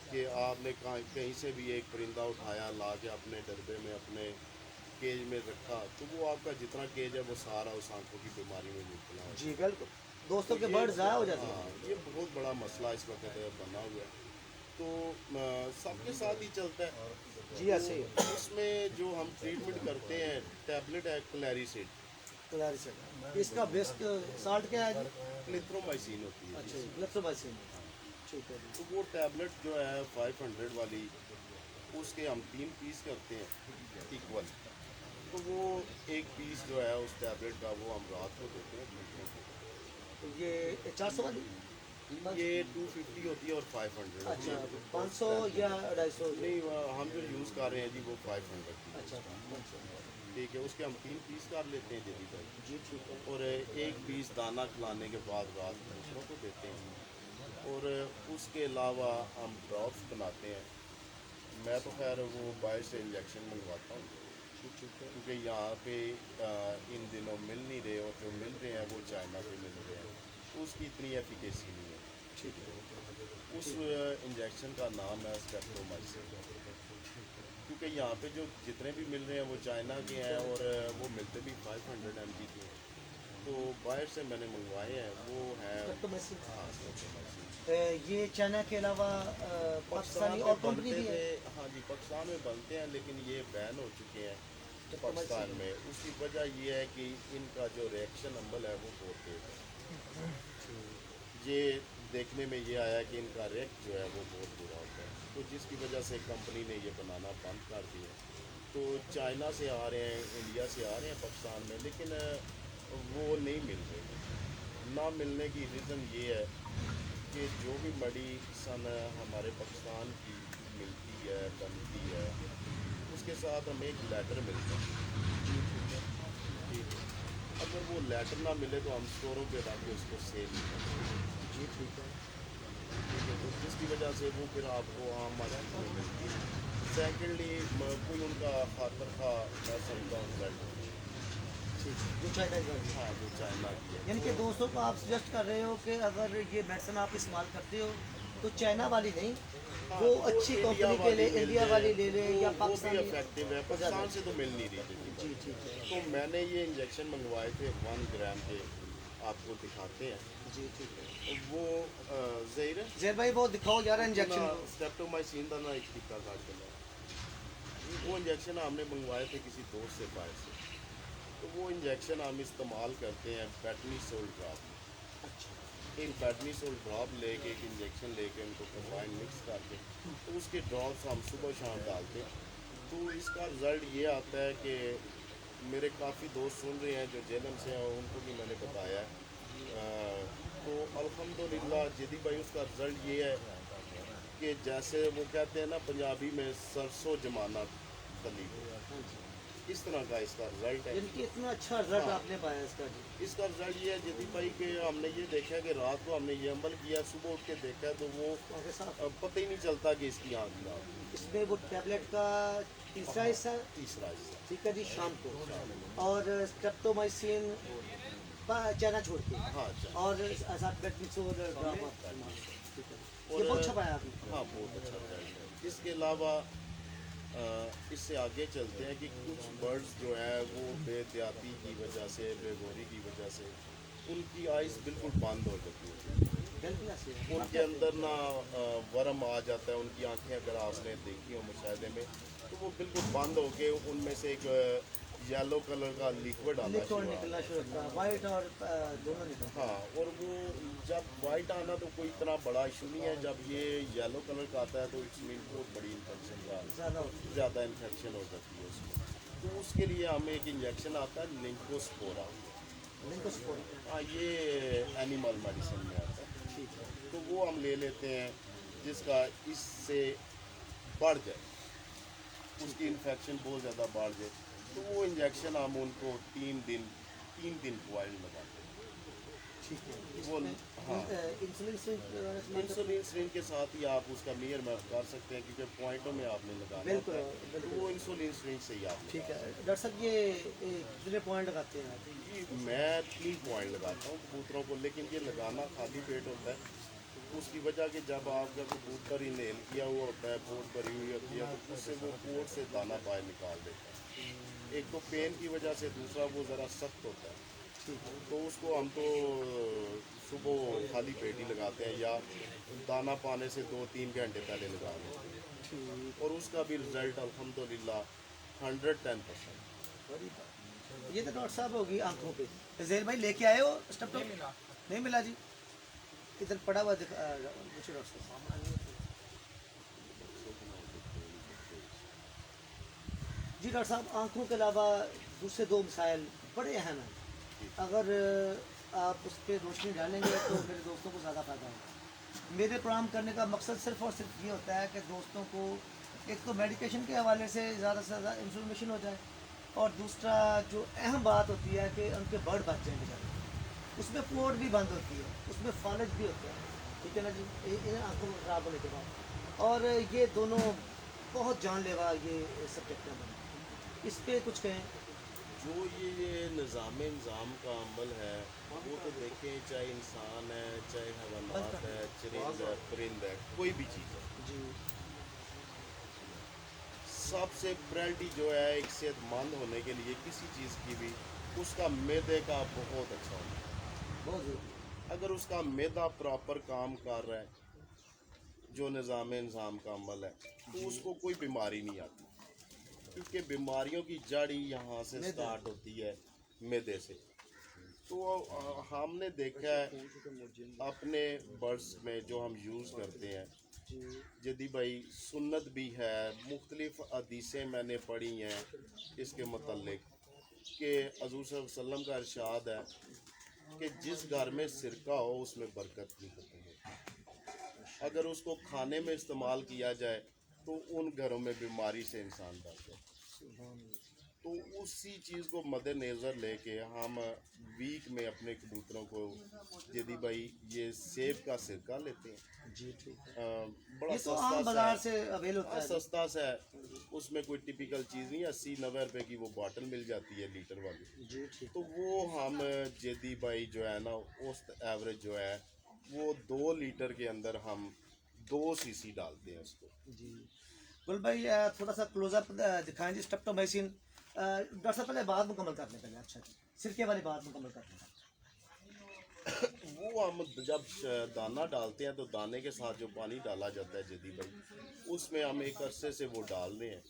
कि आपने कहीं से भी एक परिंदा उठाया, ला के अपने डरबे में, अपने केज में रखा, तो वो आपका जितना केज है वो सारा उस आंखों की बीमारी में मुब्तला हो। जी बिल्कुल, दोस्तों के ये बर्ड ज़ाया हो जाते हाँ, हैं। ये बहुत बड़ा मसला इस वक्त बना हुआ है। तो सबके साथ ही चलता है। जी ऐसे ही तो उसमें जो हम ट्रीटमेंट करते हैं, टैबलेट है क्लैरिसिड, क्लियर से। इसका बेस्ट साल्ट क्या है जी? क्लिथ्रोमाइसिन होती है अच्छा जी। जी, ग्लिसरोमाइसिन। ठीक है जी। तो वो टैबलेट जो है 500 वाली, उसके हम 3 पीस करते हैं इक्वल। तो वो एक पीस जो है उस टैबलेट का वो हम रात को देते हैं दूसरों को। तो ये 400 वाली? ये 250 होती है और 500 होती अच्छा, है। 500 या 250? नहीं, हम जो यूज़ कर रहे हैं जी वो 500 की। अच्छा 500। ठीक है, उसके हम 3 पीस कर लेते हैं जल्दी भाई, जी ठीक है। और एक पीस दाना खिलाने के बाद रात दूसरों को देते हैं। और उसके अलावा हम ड्रॉप्स बनाते हैं। मैं तो खैर वो बाहर से इंजेक्शन मंगवाता हूँ, ठीक है। क्योंकि यहाँ पे इन दिनों मिल नहीं रहे, और जो मिल रहे हैं वो चाइना से मिल रहे हैं, तो उसकी इतनी एफिकेसी नहीं है। ठीक है। उस इंजेक्शन का नाम है स्टेप्टोमाइसिन, क्योंकि यहाँ पे जो जितने भी मिल रहे हैं वो चाइना के हैं, और वो मिलते भी 500 mg के हैं। तो बाहर से मैंने मंगवाए हैं, वो हैं। स्टेप्टोमाइसिन। हाँ, स्टेप्टोमाइसिन। ये चाइना के अलावा पाकिस्तानी में और कंपनी बनते भी है? थे, हाँ जी, पाकिस्तान में बनते हैं, लेकिन ये बैन हो चुके हैं पाकिस्तान में। उसकी वजह ये है कि इनका जो रिएक्शन अम्बल है वो बहुत तेज है। ये देखने में ये आया कि इनका रेट जो है वो बहुत बुरा होता है, तो जिसकी वजह से कंपनी ने ये बनाना बंद कर दिया। तो चाइना से आ रहे हैं, इंडिया से आ रहे हैं पाकिस्तान में, लेकिन वो नहीं मिल रहे। ना मिलने की रीज़न ये है कि जो भी मेडिसन हमारे पाकिस्तान की मिलती है, बनती है, उसके साथ हमें एक लेटर मिलता है। ठीक है, अगर वो लेटर ना मिले तो हम स्टोरों पे रख के उसको सेल नहीं करते। जी ठीक है। ठीक है, तो जिसकी वजह से वो फिर आपको आम मार्केट में मिलती है। सेकेंडली, कोई उनका खातर खा मैं समझता हूँ बेल्ट, ठीक है, जो चाइना की है। हाँ, जो चाइना की है। यानी कि दोस्तों को आप सजेस्ट कर रहे हो कि अगर ये मेडिसिन आप इस्तेमाल करते हो तो चाइना वाली नहीं, हाँ, वो तो अच्छी इंडिया कंपनी के वाली लिए मिल इंडिया जाए, वाली ले लें, या वो भी पाकिस्तानी। इफेक्टिव है, पाकिस्तान से तो मिल नहीं रही थी। जी ठीक है। तो मैंने ये इंजेक्शन मंगवाए थे 1 ग्राम के, आपको दिखाते हैं। जी ठीक है। वो ज़हीर है जैर भाई वो दिखाओ यार इंजेक्शन। स्टेप्टोमाइसिन का ना एक टिक्का काट के लाया। वो इंजेक्शन हमने मंगवाए थे किसी दोस्त से बाहर से। तो तो वो इंजेक्शन हम इस्तेमाल करते हैं बेटनीसोल ड्रॉप। अच्छा। एक बेटनीसोल ड्रॉप लेके एक इंजेक्शन लेके उनको कंबाइन मिक्स करके तो उसके ड्रॉप्स हम सुबह शाम डालते हैं। तो इसका रिज़ल्ट ये आता है कि मेरे काफ़ी दोस्त सुन रहे हैं जो जेलम से हैं, उनको भी मैंने बताया है। तो अल्हम्दुलिल्लाह जदी भाई उसका रिज़ल्ट ये है कि जैसे वो कहते हैं ना पंजाबी में सरसों जमाना तली, हाँ जी। इस तरह का इसका रिज़ल्ट है। यानी कि इतना अच्छा रिजल्ट हाँ। आपने पाया इसका जी। इसका रिज़ल्ट ये है जदी भाई कि हमने ये देखा कि रात को हमने ये अमल किया, सुबह उठ के देखा तो वो ओके साहब, पता ही नहीं चलता कि इसकी आँख खराब है। इसमें वो टैबलेट का तीसरा हाँ, हिस्सा, तीसरा हिस्सा। ठीक है जी, शाम को, और स्ट्रेप्टोमाइसिन चाइना छोड़ के, हाँ अच्छा। और साथ बेटनीसोल ड्रॉप आप इस्तेमाल करें। ठीक है, ये और बहुत अच्छा पाया आपने। हाँ बहुत अच्छा रिजल्ट है। इसके अलावा इससे आगे चलते हैं कि कुछ बर्ड्स जो है वो बेहतियाती की वजह से, बेगौरी की वजह से उनकी आइज़ बिल्कुल बंद हो जाती है। बिल्कुल ऐसे है। उनके अंदर ना वर्म आ जाता है, उनकी आंखें अगर आपने देखी हो मुशाहिदे में तो वो बिल्कुल बंद होके उनमें से एक येलो कलर का लिक्विड आना लिक्विड शुरू निकलना होता शुरू होता है, वाइट और दोनों निकलता है। हाँ, और वो जब वाइट आना तो कोई इतना बड़ा इशू नहीं है, जब ये येलो कलर का आता है तो इट्स मीन बहुत बड़ी इन्फेक्शन का है ज़्यादा होता है। ज़्यादा इन्फेक्शन हो जाती है उसमें। तो उसके लिए हमें एक इंजेक्शन आता है लिंकोस्पोरा। लिंकोस्पोरा, हाँ, ये एनिमल मेडिसिन में आता है। ठीक है। तो वो हम ले लेते हैं जिसका इससे बढ़ जाए, उसकी इन्फेक्शन बहुत ज़्यादा बढ़ जाए तो वो इंजेक्शन हम उनको 3 दिन बॉयल लगाते हैं। ठीक है, वो हाँ, इंसुलिन से इंसुलिन सिरिंज के साथ ही आप उसका मेजरमेंट कर सकते हैं क्योंकि पॉइंटों में आपने लगाना बिल्कुल, होता है। तो बिल्कुल। वो इंसुलिन सिरिंज से ही आप ठीक है डॉक्टर साहब, ये कितने पॉइंट लगाते हैं आप? लगाते हैं। मैं 3 पॉइंट लगाता हूँ कबूतरों को, लेकिन ये लगाना खाली पेट होता है। उसकी वजह कि जब आपका कबूतर इनहेल किया हुआ होता है, पोट भरी हुई होती है, तो उससे वो पोट से दाना बाहर निकाल देता है। एक तो पेन की वजह से, दूसरा वो ज़रा सख्त होता है। ठीक है, तो उसको हम तो सुबह खाली पेट ही लगाते हैं या दाना पाने से 2-3 घंटे पहले लगा देते हैं। ठीक। और उसका भी रिज़ल्ट अल्हम्दुलिल्लाह 110%। बड़ी बात। ये तो डॉक्टर साहब होगी आंखों पे। जहर भाई लेके आए हो स्टप नहीं मिला जी, इधर पड़ा हुआ दिखा पूछो डॉक्टर साहब। जी डॉक्टर साहब, आंखों के अलावा दूसरे दो मसाइल बड़े अहम हैं, अगर आप उस पर रोशनी डालेंगे तो मेरे दोस्तों को ज़्यादा फ़ायदा होगा। मेरे प्रोग्राम करने का मकसद सिर्फ़ और सिर्फ ये होता है कि दोस्तों को एक तो मेडिकेशन के हवाले से ज़्यादा इंफॉर्मेशन हो जाए, और दूसरा जो अहम बात होती है कि उनके बर्ड बच जाएँ बेचारे, उसमें पोर्ट भी बंद होती है, उसमें फॉलेज भी होता है, ठीक है ना जी, इन आँखों को ख़राब होने के बाद। और ये दोनों बहुत जानलेवा ये सब्जेक्ट हैं। इस पर कुछ कहें। जो ये निज़ाम इंज़ाम का अमल है वो तो देखें, चाहे इंसान है, चाहे हैवानात है, चरिंद है, परिंद है, कोई भी चीज़ है, जी सबसे प्रायोरिटी जो है एक सेहतमंद होने के लिए किसी चीज़ की भी, उसका मैदे का बहुत अच्छा होना है। बहुत ज़रूरी। अगर उसका मैदा प्रॉपर काम कर रहा है, जो निज़ाम इंज़ाम का अमल है, तो उसको कोई बीमारी नहीं आती, क्योंकि बीमारियों की जड़ ही यहाँ से मैदा। स्टार्ट होती है, मैदे से। तो हमने देखा है अपने बर्ड्स में जो हम यूज़ करते हैं, जी यदि भाई सुन्नत भी है, मुख्तलिफ हदीसें मैंने पढ़ी हैं इसके मतलब कि हज़ूर सल्लल्लाहु अलैहि वसल्लम का इरशाद है कि जिस घर में सिरका हो उसमें बरकत नहीं होती है। अगर उसको खाने में इस्तेमाल किया जाए तो उन घरों में बीमारी से इंसान बच जाए। तो उसी चीज़ को मद्देनज़र लेके हम वीक में अपने कबूतरों को यदि भाई ये सेब का सिरका लेते हैं, जी ठीक है। बड़ा ये तो सस्ता आम सा बाजार है। से अवेल होता हाँ, है। सस्ता सा है, उसमें कोई टिपिकल चीज़ नहीं है, 80-90 रुपए की वो बॉटल मिल जाती है लीटर वाली। जी ठीक तो वो हम यदि भाई जो है ना उस एवरेज जो है वो 2 लीटर के अंदर हम 2 सीसी डालते हैं उसको। जी। गुल भाई थोड़ा सा क्लोजअप दिखाएं जी स्ट्रेप्टोमाइसिन। डॉक्टर साहब पहले बात मुकम्मल कर लें पहले। अच्छा जी, सिरके वाली बात मुकम्मल कर लें। वो हम जब दाना डालते हैं तो दाने के साथ जो पानी डाला जाता है जदी भाई, उसमें हम एक अरसे से वो डाल दें हैं।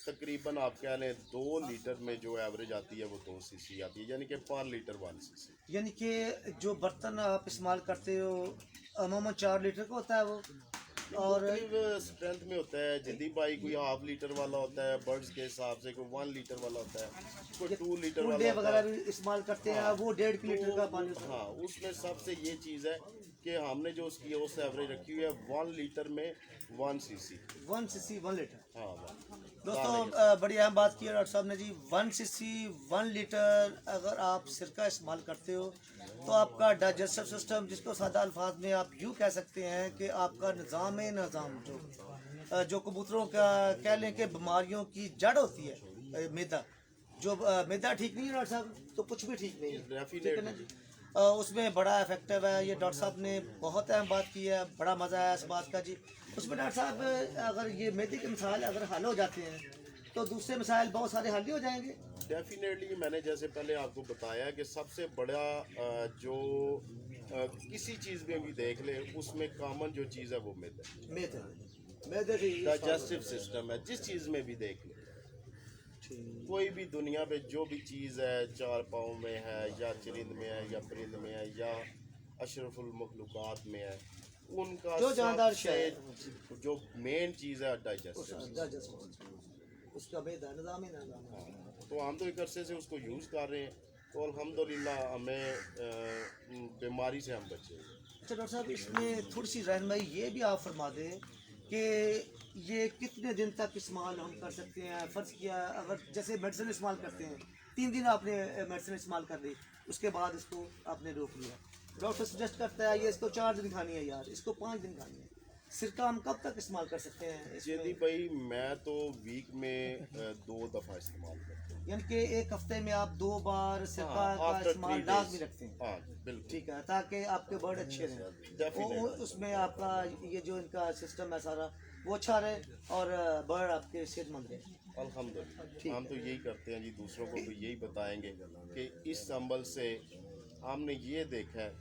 तकरीबन आप कह लें 2 लीटर में जो एवरेज आती है वो 2 सीसी आती है, यानी कि पर लीटर 1 सीसी। यानी कि जो बर्तन आप इस्तेमाल करते हो अमूमन 4 लीटर का होता है वो, और मुख्तलिफ स्ट्रेंथ में होता है। जदी भाई कोई हाफ लीटर वाला होता है बर्ड्स के हिसाब से, कोई 1 लीटर वाला होता है, कोई 2 लीटर कुंडे वाला होता वगैरह है। भी इस्तेमाल करते हैं, वो 1.5 लीटर का पानी होता है। हाँ, उसमें सबसे ये चीज़ है कि हमने जो उसकी ओस एवरेज रखी हुई है 1 लीटर में 1 सीसी। 1 CC 1 litre. हाँ दोस्तों बड़ी अहम बात की है डॉक्टर साहब ने जी। 1 सीसी 1 लीटर अगर आप सिरका इस्तेमाल करते हो तो आपका डाइजेस्टिव सिस्टम, जिसको सादा अल्फाज में आप यूँ कह सकते हैं कि आपका निज़ाम जो कबूतरों का कह लें कि बीमारियों की जड़ होती है मैदा, जो मैदा ठीक नहीं है डॉक्टर साहब तो कुछ भी ठीक नहीं है, ठीक है ना जी। उसमें बड़ा इफेक्टिव है। ये डॉक्टर साहब ने बहुत अहम बात की है, बड़ा मज़ा आया इस बात का जी। उसमें डॉक्टर साहब अगर ये मैदे के मसाइल अगर हल हो जाते हैं तो दूसरे मसाइल बहुत सारे हल ही हो जाएंगे। डेफिनेटली मैंने जैसे पहले आपको बताया कि सबसे बड़ा जो किसी चीज़ में भी देख ले उसमें कॉमन जो चीज़ है वो मैदा, डाइजेस्टिव सिस्टम है। जिस चीज़ में भी देख ले, कोई भी दुनिया पे जो भी चीज़ है 4 पाँव में है या चरिंद में है या परिंद में है या अशरफुल मखलूक़ात में है, उनका जो जानदार सबसे जो मेन चीज़ है डाइजेस्टिव, उसका मैदा निज़ाम। तो हम तो एक अरसे से उसको यूज़ कर रहे हैं, तो अल्हम्दुलिल्लाह हमें बीमारी से हम बचे। अच्छा डॉक्टर साहब, इसमें थोड़ी सी रहनुमाई ये भी आप फरमा दें कि ये कितने दिन तक इस्तेमाल हम कर सकते हैं। फ़र्ज़ किया अगर जैसे मेडिसिन इस्तेमाल करते हैं, 3 दिन आपने मेडिसिन इस्तेमाल कर ली, उसके बाद इसको आपने रोक लिया, डॉक्टर सजेस्ट करता है ये इसको 4 दिन खानी है यार, इसको 5 दिन खानी है, सिरका हम कब तक इस्तेमाल कर सकते हैं? यदि भाई मैं तो वीक में 2 दफ़ा इस्तेमाल करता हूँ, यानी कि एक हफ्ते में आप 2 बार सिरका का after इस्तेमाल 3 लाजमी days। रखते हैं। हाँ बिल्कुल, ठीक है, ताकि आपके बर्ड अच्छे रहें, Definitely। उसमें आपका ये जो इनका सिस्टम है सारा वो अच्छा रहे और बर्ड आपके सेहतमंद रहे। अल्हम्दुलिल्लाह हम तो यही करते हैं जी, दूसरों को भी यही बताएंगे कि इस अमल से हमने ये देखा है,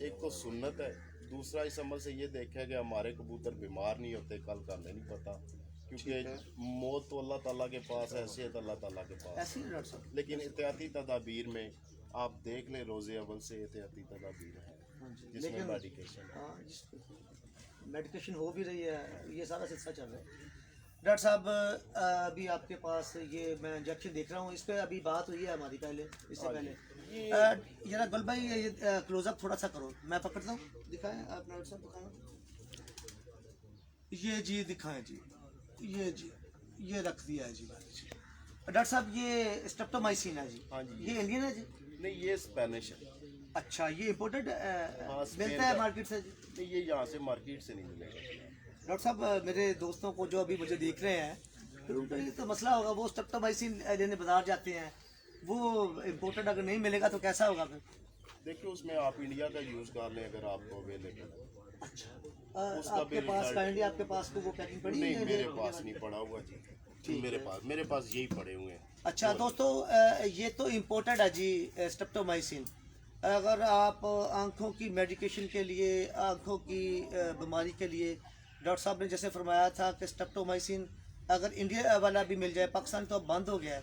एक तो सुन्नत है, दूसरा इस अमल से ये देखा है कि हमारे कबूतर बीमार नहीं होते, कल का नहीं पता, क्योंकि मौत तो अल्लाह ताला के पास है, सेहत अल्लाह ताला के पास ऐसे ही डॉक्टर साहब। लेकिन एहतियाती तदाबीर में आप देख लें, रोज़े अव्वल से एहतियाती तदाबीर है जिसमें लेकिन मेडिकेशन है। मेडिकेशन हो भी रही है, ये सारा सिलसिला चल रहा है। डॉक्टर साहब अभी आपके पास ये मैं इंजेक्शन देख रहा हूँ, इस पर अभी बात हुई है हमारी पहले, इससे पहले जरा गुल भाई ये क्लोजअप थोड़ा सा करो, मैं पकड़ता हूँ, दिखाएं आप डॉक्टर साहब, दिखाएं ये जी, दिखाएं जी, ये जी, ये रख दिया है जी भाई जी। डॉक्टर साहब ये स्ट्रेप्टोमाइसिन है जी, हाँ जी, ये इंडियन है जी? नहीं ये स्पेनिश है। अच्छा, ये इम्पोर्टेड स्पेन मिलता है का। मार्केट से जी? नहीं ये यहाँ से मार्केट से नहीं मिलेगा। डॉक्टर साहब मेरे दोस्तों को जो अभी मुझे देख रहे हैं, फिर उनका ये तो मसला होगा, वो स्ट्रेप्टोमाइसिन लेने बाजार जाते हैं, वो इम्पोर्टेड अगर नहीं मिलेगा तो कैसा होगा फिर? देखिए उसमें आप इंडिया का यूज़ कर लें अगर आपको अवेलेबल। अच्छा, उसका आपके भी पास result- काइंडली आपके पास को वो पैकिंग पड़ी नहीं है? मेरे पास नहीं पड़ा हुआ जी, मेरे पास यही पड़े हुए हैं। अच्छा दोस्तों, ये तो इम्पोर्टेड है जी स्ट्रेप्टोमाइसिन। अगर आप आंखों की मेडिकेशन के लिए, आंखों की बीमारी के लिए, डॉक्टर साहब ने जैसे फरमाया था कि स्ट्रेप्टोमाइसिन अगर इंडिया वाला भी मिल जाए, पाकिस्तान तो अब बंद हो गया है,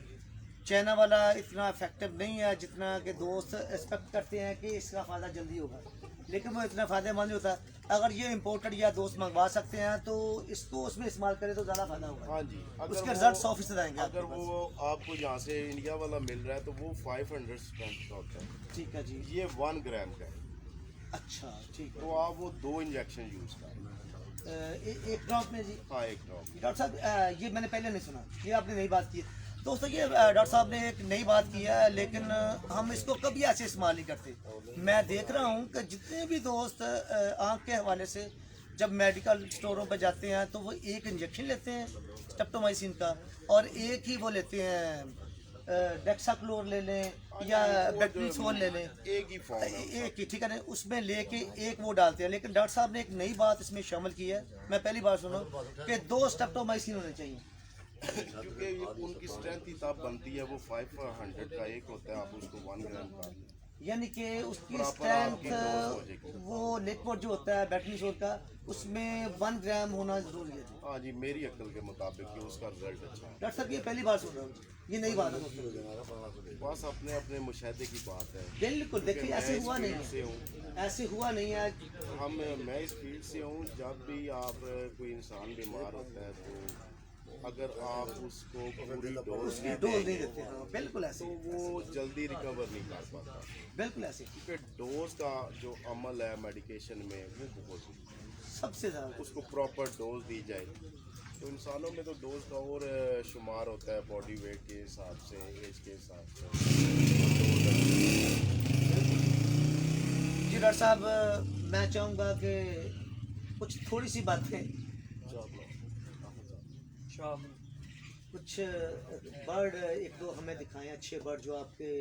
चाइना वाला इतना इफेक्टिव नहीं है जितना कि दोस्त एक्सपेक्ट करते हैं कि इसका फ़ायदा जल्दी होगा, लेकिन वो इतना फ़ायदेमंद नहीं होता। अगर ये इम्पोर्टेड या दोस्त मंगवा सकते हैं तो इसको उसमें इस्तेमाल करें तो ज़्यादा फ़ायदा होगा। हाँ जी, उसके रिजल्ट 100% आएंगे अगर आपके वो आपको यहाँ से इंडिया वाला मिल रहा है तो वो 500 स्ट्रेंथ का होता है, पास। ठीक है जी। ये 1 ग्राम का है, अच्छा ठीक है। तो आप वो 2 इंजेक्शन यूज़ करें। एक ड्रॉप में जी? हाँ 1 ड्रॉप। डॉक्टर साहब ये मैंने पहले नहीं सुना, ये आपने नई बात की है दोस्तों। ये डॉक्टर साहब ने एक नई बात की है, लेकिन हम इसको कभी ऐसे इस्तेमाल नहीं करते। मैं देख रहा हूँ कि जितने भी दोस्त आँख के हवाले से जब मेडिकल स्टोरों पर जाते हैं तो वो एक इंजेक्शन लेते हैं स्ट्रेप्टोमाइसिन का, और एक ही वो लेते हैं डेक्साक्लोर ले लें या बेट्रीसोल ले लें, एक ही फॉर्म है। एक ही, ठीक है ना, उसमें लेके एक वो डालते हैं। लेकिन डॉक्टर साहब ने एक नई बात इसमें शामिल की है, मैं पहली बार सुना कि 2 स्ट्रेप्टोमाइसिन होने चाहिए, क्योंकि उनकी स्ट्रेंथ ही तब बनती है, वो 500 का एक होता है, आप उसको 1 ग्राम कर लें। यानी कि उसकी Proper आपकी dose हो स्ट्रेंथ जाएगी। वो लिक्विड जो होता है बैटरी सोल का उसमें 1 ग्राम होना जरूरी है जी। हाँ जी, मेरी अक्ल के मुताबिक कि उसका रिजल्ट अच्छा है। डॉक्टर साहब ये पहली बार सुन रहा हूँ जी। ये नई बात है। बस अपने अपने मुशाहदे की बात है। बिल्कुल देखिए मैं ऐसे इस हुआ नहीं फील्ड से है, हूँ। ऐसे हुआ नहीं है। मैं इस फील्ड से हूँ। जब भी आप कोई इंसान बीमार होता है तो अगर आप उसको पूरी डोज उसकी नहीं डोज नहीं देंगे देते, हाँ बिल्कुल ऐसे तो वो जल्दी रिकवर नहीं कर पाता, बिल्कुल ऐसे क्योंकि डोज का जो अमल है मेडिकेशन में वो बहुत सबसे ज़्यादा उसको प्रॉपर डोज दी जाए। तो इंसानों में तो डोज का और शुमार होता है बॉडी वेट के हिसाब से, एज के हिसाब से। जी डॉक्टर साहब मैं चाहूँगा कि कुछ थोड़ी सी बातें, कुछ बर्ड एक दो हमें दिखाएं, अच्छे बर्ड जो आपके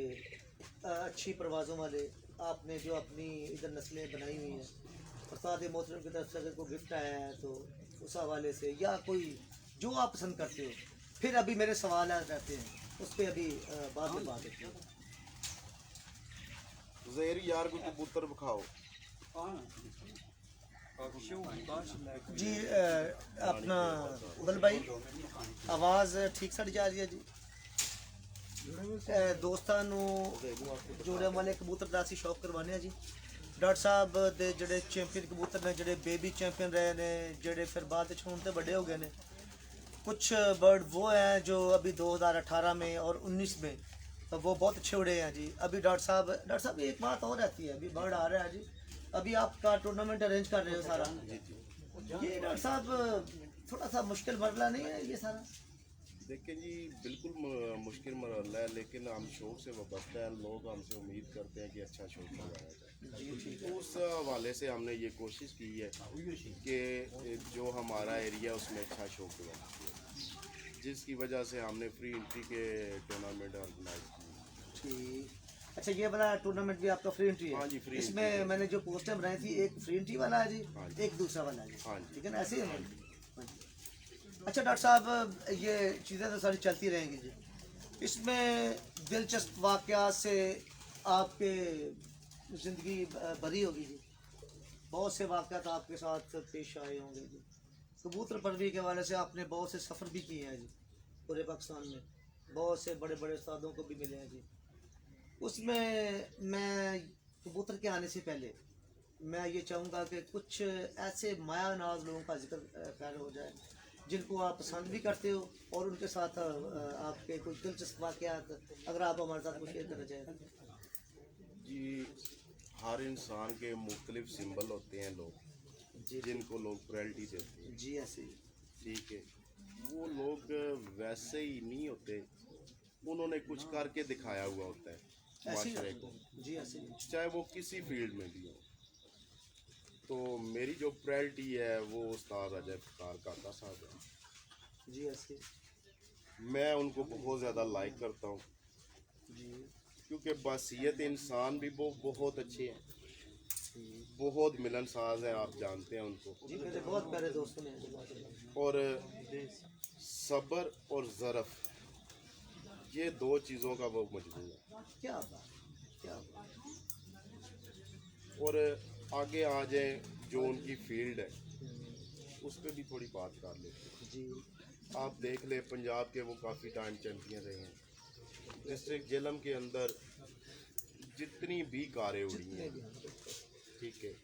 अच्छी परवाज़ों वाले, आपने जो अपनी इधर नस्लें बनाई हुई हैं उस्ताद मोहतरम की तरफ से अगर कोई गिफ्ट आया है तो उस हवाले से, या कोई जो आप पसंद करते हो। फिर अभी मेरे सवाल रहते हैं उस पर अभी बाद में बात होती है। ज़ेर यार को कबूतर दिखाओ। जी अपना उदल भाई आवाज़ ठीक साड़ी जा रही है जी। ਦੋਸਤਾਂ ਨੂੰ ਜੋੜਿਆਂ ਵਾਲੇ ਕਬੂਤਰ ਦਾ ਅਸੀਂ ਸ਼ੌਕ ਕਰਵਾਉਂਦੇ ਹਾਂ ਜੀ। ਡਾਕਟਰ ਸਾਹਿਬ ਦੇ ਜਿਹੜੇ ਚੈਂਪੀਅਨ ਕਬੂਤਰ ਨੇ, ਜਿਹੜੇ बेबी चैंपियन रहे ने, ਜਿਹੜੇ फिर बाद में ਹੁਣ तो बड़े हो गए ने। कुछ बर्ड वो हैं जो अभी 2018 में और 19 में तो वो बहुत अच्छे उड़े हैं जी। अभी डॉक्टर साहब एक बात और रहती है, अभी बर्ड आ रहा है जी, अभी आपका टूर्नामेंट अरेंज कर रहे हो सारा, ये डॉक्टर साहब थोड़ा सा मुश्किल मरला नहीं है ये सारा? देखिए जी, बिल्कुल मुश्किल मरहला है, लेकिन हम शौक से वाबस्ता हैं। लोग हमसे उम्मीद करते हैं कि अच्छा शौक लगाया जाए। तो उस हवाले से हमने ये कोशिश की है कि जो हमारा एरिया उसमें अच्छा शौक लगाए, जिसकी वजह से हमने फ्री एंट्री के टूर्नामेंट ऑर्गेनाइज किए। ठीक। अच्छा ये वाला टूर्नामेंट भी आपका फ्री एंट्री है? हाँ जी, फ्री इसमें एंट्री है। मैंने जो पोस्टर बनाई थी, एक फ्री एंट्री वाला है जी, हाँ जी। एक दूसरा वाला है जी। हाँ जी। ठीक है ना, ऐसे ही है ना? हाँ जी। अच्छा डॉक्टर साहब ये चीज़ें तो सारी चलती रहेंगी जी, इसमें दिलचस्प वाक़यात से आपके ज़िंदगी भरी होगी जी, बहुत से वाक़यात आपके साथ पेश आए होंगे जी। कबूतर परवरी के हवाले से आपने बहुत से सफ़र भी किए हैं जी, पूरे पाकिस्तान में बहुत से बड़े बड़े उस्तादों को भी मिले हैं जी। उसमें मैं कबूतर के आने से पहले मैं ये चाहूँगा कि कुछ ऐसे माया नाज लोगों का जिक्र खैर हो जाए जिनको आप पसंद भी करते हो, और उनके साथ आपके कुछ दिलचस्प वाक़यात अगर आप हमारे साथ कुछ शेयर करना चाहें। जी, हर इंसान के मुख्तलिफ सिंबल होते हैं लोग, जी जिनको लोग प्रायोरिटी देते हैं। जी ऐसे ही। ठीक है, वो लोग वैसे ही नहीं होते, उन्होंने कुछ करके दिखाया हुआ होता है ऐसे ही माशरे को, जी ऐसे ही। चाहे वो किसी फील्ड में भी हो। तो मेरी जो प्रायोरिटी है वो उस्ताद अजय फ़ख़ार काका साहब है। जी ऐसे ही। मैं उनको बहुत ज़्यादा लाइक करता हूँ, जी क्योंकि बसीयत इंसान भी वो बहुत अच्छे हैं, बहुत मिलनसाज हैं, आप जानते हैं उनको। जी मेरे बहुत प्यारे दोस्तों ने जी। और सब्र और ज़रफ़, ये दो चीज़ों का वो मजबूर है। क्या बात, क्या बात। और आगे आ जाए जो उनकी फील्ड है उस पर भी थोड़ी बात कर लेते हैं। जी आप देख ले, पंजाब के वो काफ़ी टाइम चैम्पियन रहे हैं। डिस्ट्रिक्ट जेलम के अंदर जितनी भी कारें उड़ी हैं, ठीक है,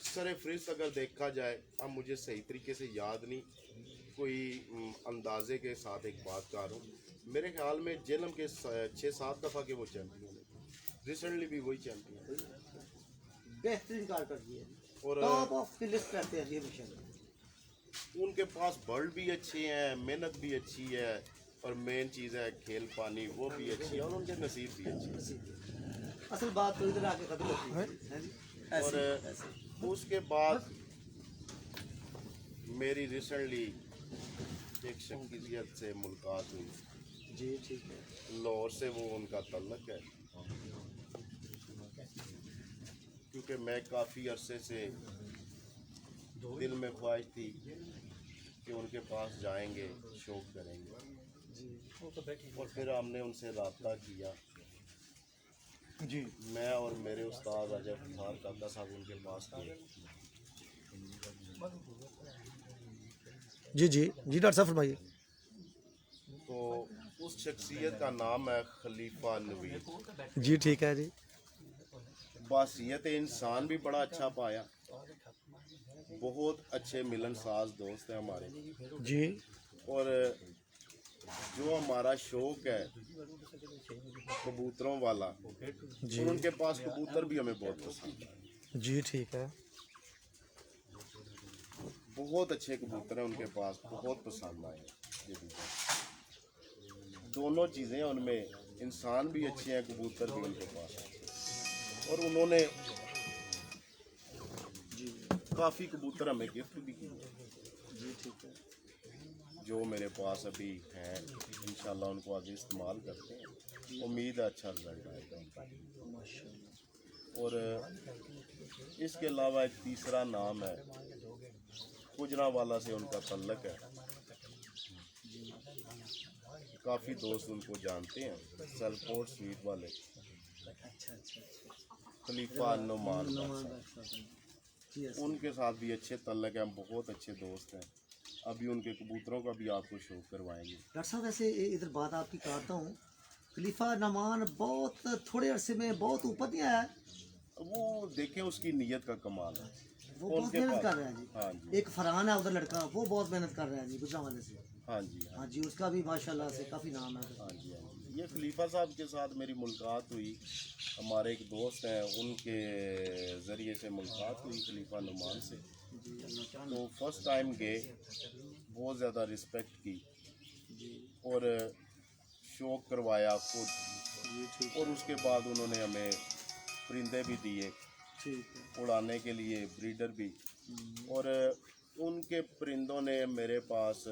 सर फहरिस्त अगर देखा जाए, अब मुझे सही तरीके से याद नहीं, कोई अंदाजे के साथ एक बात कर रहा हूँ, मेरे ख्याल में जेलम के 6-7 दफ़ा के वो चैम्पियन हैं, रिसेंटली भी वही चैम्पियन हैं। बेहतरीन कार कर दिए और टॉप ऑफ द लिस्ट करते हैं जी मिशन। उनके पास बर्ड भी अच्छे हैं, मेहनत भी अच्छी है, और मेन चीज़ है खेल पानी वो भी अच्छी है, और उनके नसीब भी अच्छे हैं। असल बात तो इधर आके खत्म होती है जी। और उसके बाद मेरी रिसेंटली एक शख्सियत से मुलाकात हुई जी ठीक है। लाहौर से, वो उनका तल्लक है, क्योंकि मैं काफ़ी अरसे से दिल में ख्वाहिश थी कि उनके पास जाएंगे, शौक करेंगे। जी वो तो बैठे। और फिर हमने उनसे रब्ता किया, जी मैं और मेरे उस्ताद अजय फसार काका साहब उनके पास गए। जी जी जी डॉक्टर साहब फरमाइए। तो उस शख्सियत का नाम है खलीफा नवीद। जी ठीक है जी। बासियत इंसान भी बड़ा अच्छा पाया, बहुत अच्छे मिलनसाज दोस्त हैं हमारे। जी और जो हमारा शौक है कबूतरों वाला, जी और उनके पास कबूतर भी हमें बहुत पसंद है। जी ठीक है। बहुत अच्छे कबूतर हैं उनके पास, बहुत पसंद आए ये कबूतर। दोनों चीज़ें हैं उनमें, इंसान भी अच्छे हैं, कबूतर भी उनके पास हैं। और उन्होंने काफ़ी कबूतर हमें गिफ्ट भी किए। जी ठीक है। जो मेरे पास अभी हैं, इंशाल्लाह उनको आगे इस्तेमाल करते हैं। उम्मीद है अच्छा रिजल्ट आएगा। और इसके अलावा एक तीसरा नाम है, गुजरांवाला से उनका तल्लक है। काफ़ी दोस्त उनको जानते हैं, सेलकोट स्वीट वाले खलीफा नुमान साहब। उनके साथ भी अच्छे तल्लक हैं, बहुत अच्छे दोस्त हैं। अभी उनके कबूतरों का भी आपको शो करवाएंगे। डॉक्टर साहब वैसे इधर बात आपकी काटता हूँ, खलीफा नमान बहुत थोड़े अरसे में बहुत ऊपर नहीं आया। वो देखें उसकी नीयत का कमाल है। वो बहुत मेहनत कर रहे हैं जी। हाँ जी, एक फरहान है उधर लड़का, वो बहुत मेहनत कर रहा है जी गुजरांवाले से। हाँ जी, हाँ हाँ जी उसका भी माशाल्लाह से काफ़ी नाम है। हाँ जी, हाँ जी। ये खलीफा साहब के साथ मेरी मुलाकात हुई, हमारे एक दोस्त हैं उनके ज़रिए से मुलाकात हुई खलीफा नुमान से। तो फर्स्ट टाइम गए, बहुत ज़्यादा रिस्पेक्ट की और शौक करवाया खुद। और उसके बाद उन्होंने हमें परिंदे भी दिए उड़ाने के लिए, ब्रीडर भी। और उनके परिंदों ने मेरे पास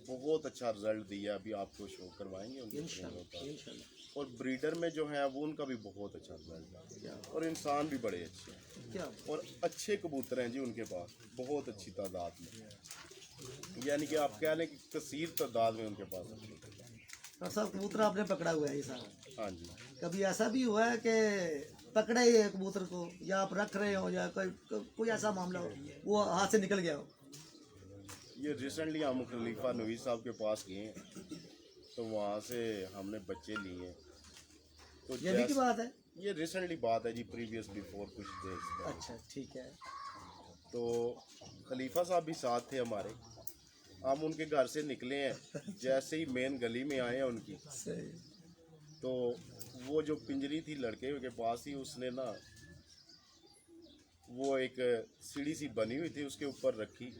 बहुत अच्छा रिजल्ट दिया। अभी आपको शो करवाएंगे उनके परिंदों का। और ब्रीडर में जो है वो उनका भी बहुत अच्छा रिजल्ट है। और इंसान भी बड़े अच्छे हैं और अच्छे कबूतर हैं जी उनके पास, बहुत अच्छी तादाद में। यानी कि आप कह लें कि कसीर तादाद में उनके पास अच्छे। डॉक्टर साहब कबूतर आपने पकड़ा हुआ है ये सारा, हाँ जी। कभी ऐसा भी हुआ है कि पकड़े ही है कबूतर को, या आप रख रहे हो, या कोई ऐसा मामला हो वो हाथ से निकल गया हो? ये रिसेंटली हम खलीफा नवीद साहब के पास गए हैं, तो वहाँ से हमने बच्चे लिए हैं। तो ये भी की बात है? ये रिसेंटली बात है जी, प्रीवियस बिफोर कुछ देर। अच्छा ठीक है। तो खलीफा साहब भी साथ थे हमारे। हम उनके घर से निकले हैं, जैसे ही मेन गली में आए हैं उनकी, सही। तो वो जो पिंजरी थी लड़के के पास ही, उसने ना वो एक सीढ़ी सी बनी हुई थी उसके ऊपर रखी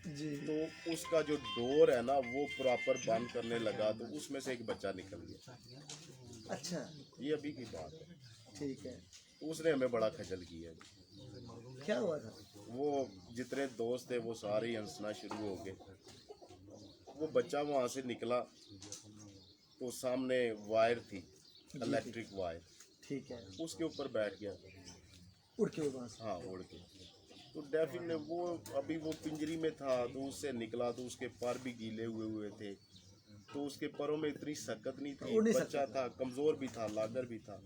जी। तो उसका जो डोर है ना वो प्रॉपर बंद करने लगा, तो उसमें से एक बच्चा निकल गया। अच्छा ये अभी की बात है। ठीक है। उसने हमें बड़ा खजल किया। क्या हुआ था? वो जितने दोस्त थे वो सारे ही हंसना शुरू हो गए। वो बच्चा वहाँ से निकला तो सामने वायर थी, इलेक्ट्रिक वायर, ठीक है। उसके ऊपर बैठ गया, उड़ के वहाँ से? हाँ उड़ के। तो डेफिनेटली वो अभी वो पिंजरी में था तो उससे निकला, तो उसके पर भी गीले हुए थे, तो उसके पैरों में इतनी सकत नहीं थी, बच्चा था, कमज़ोर भी था, लागर भी था।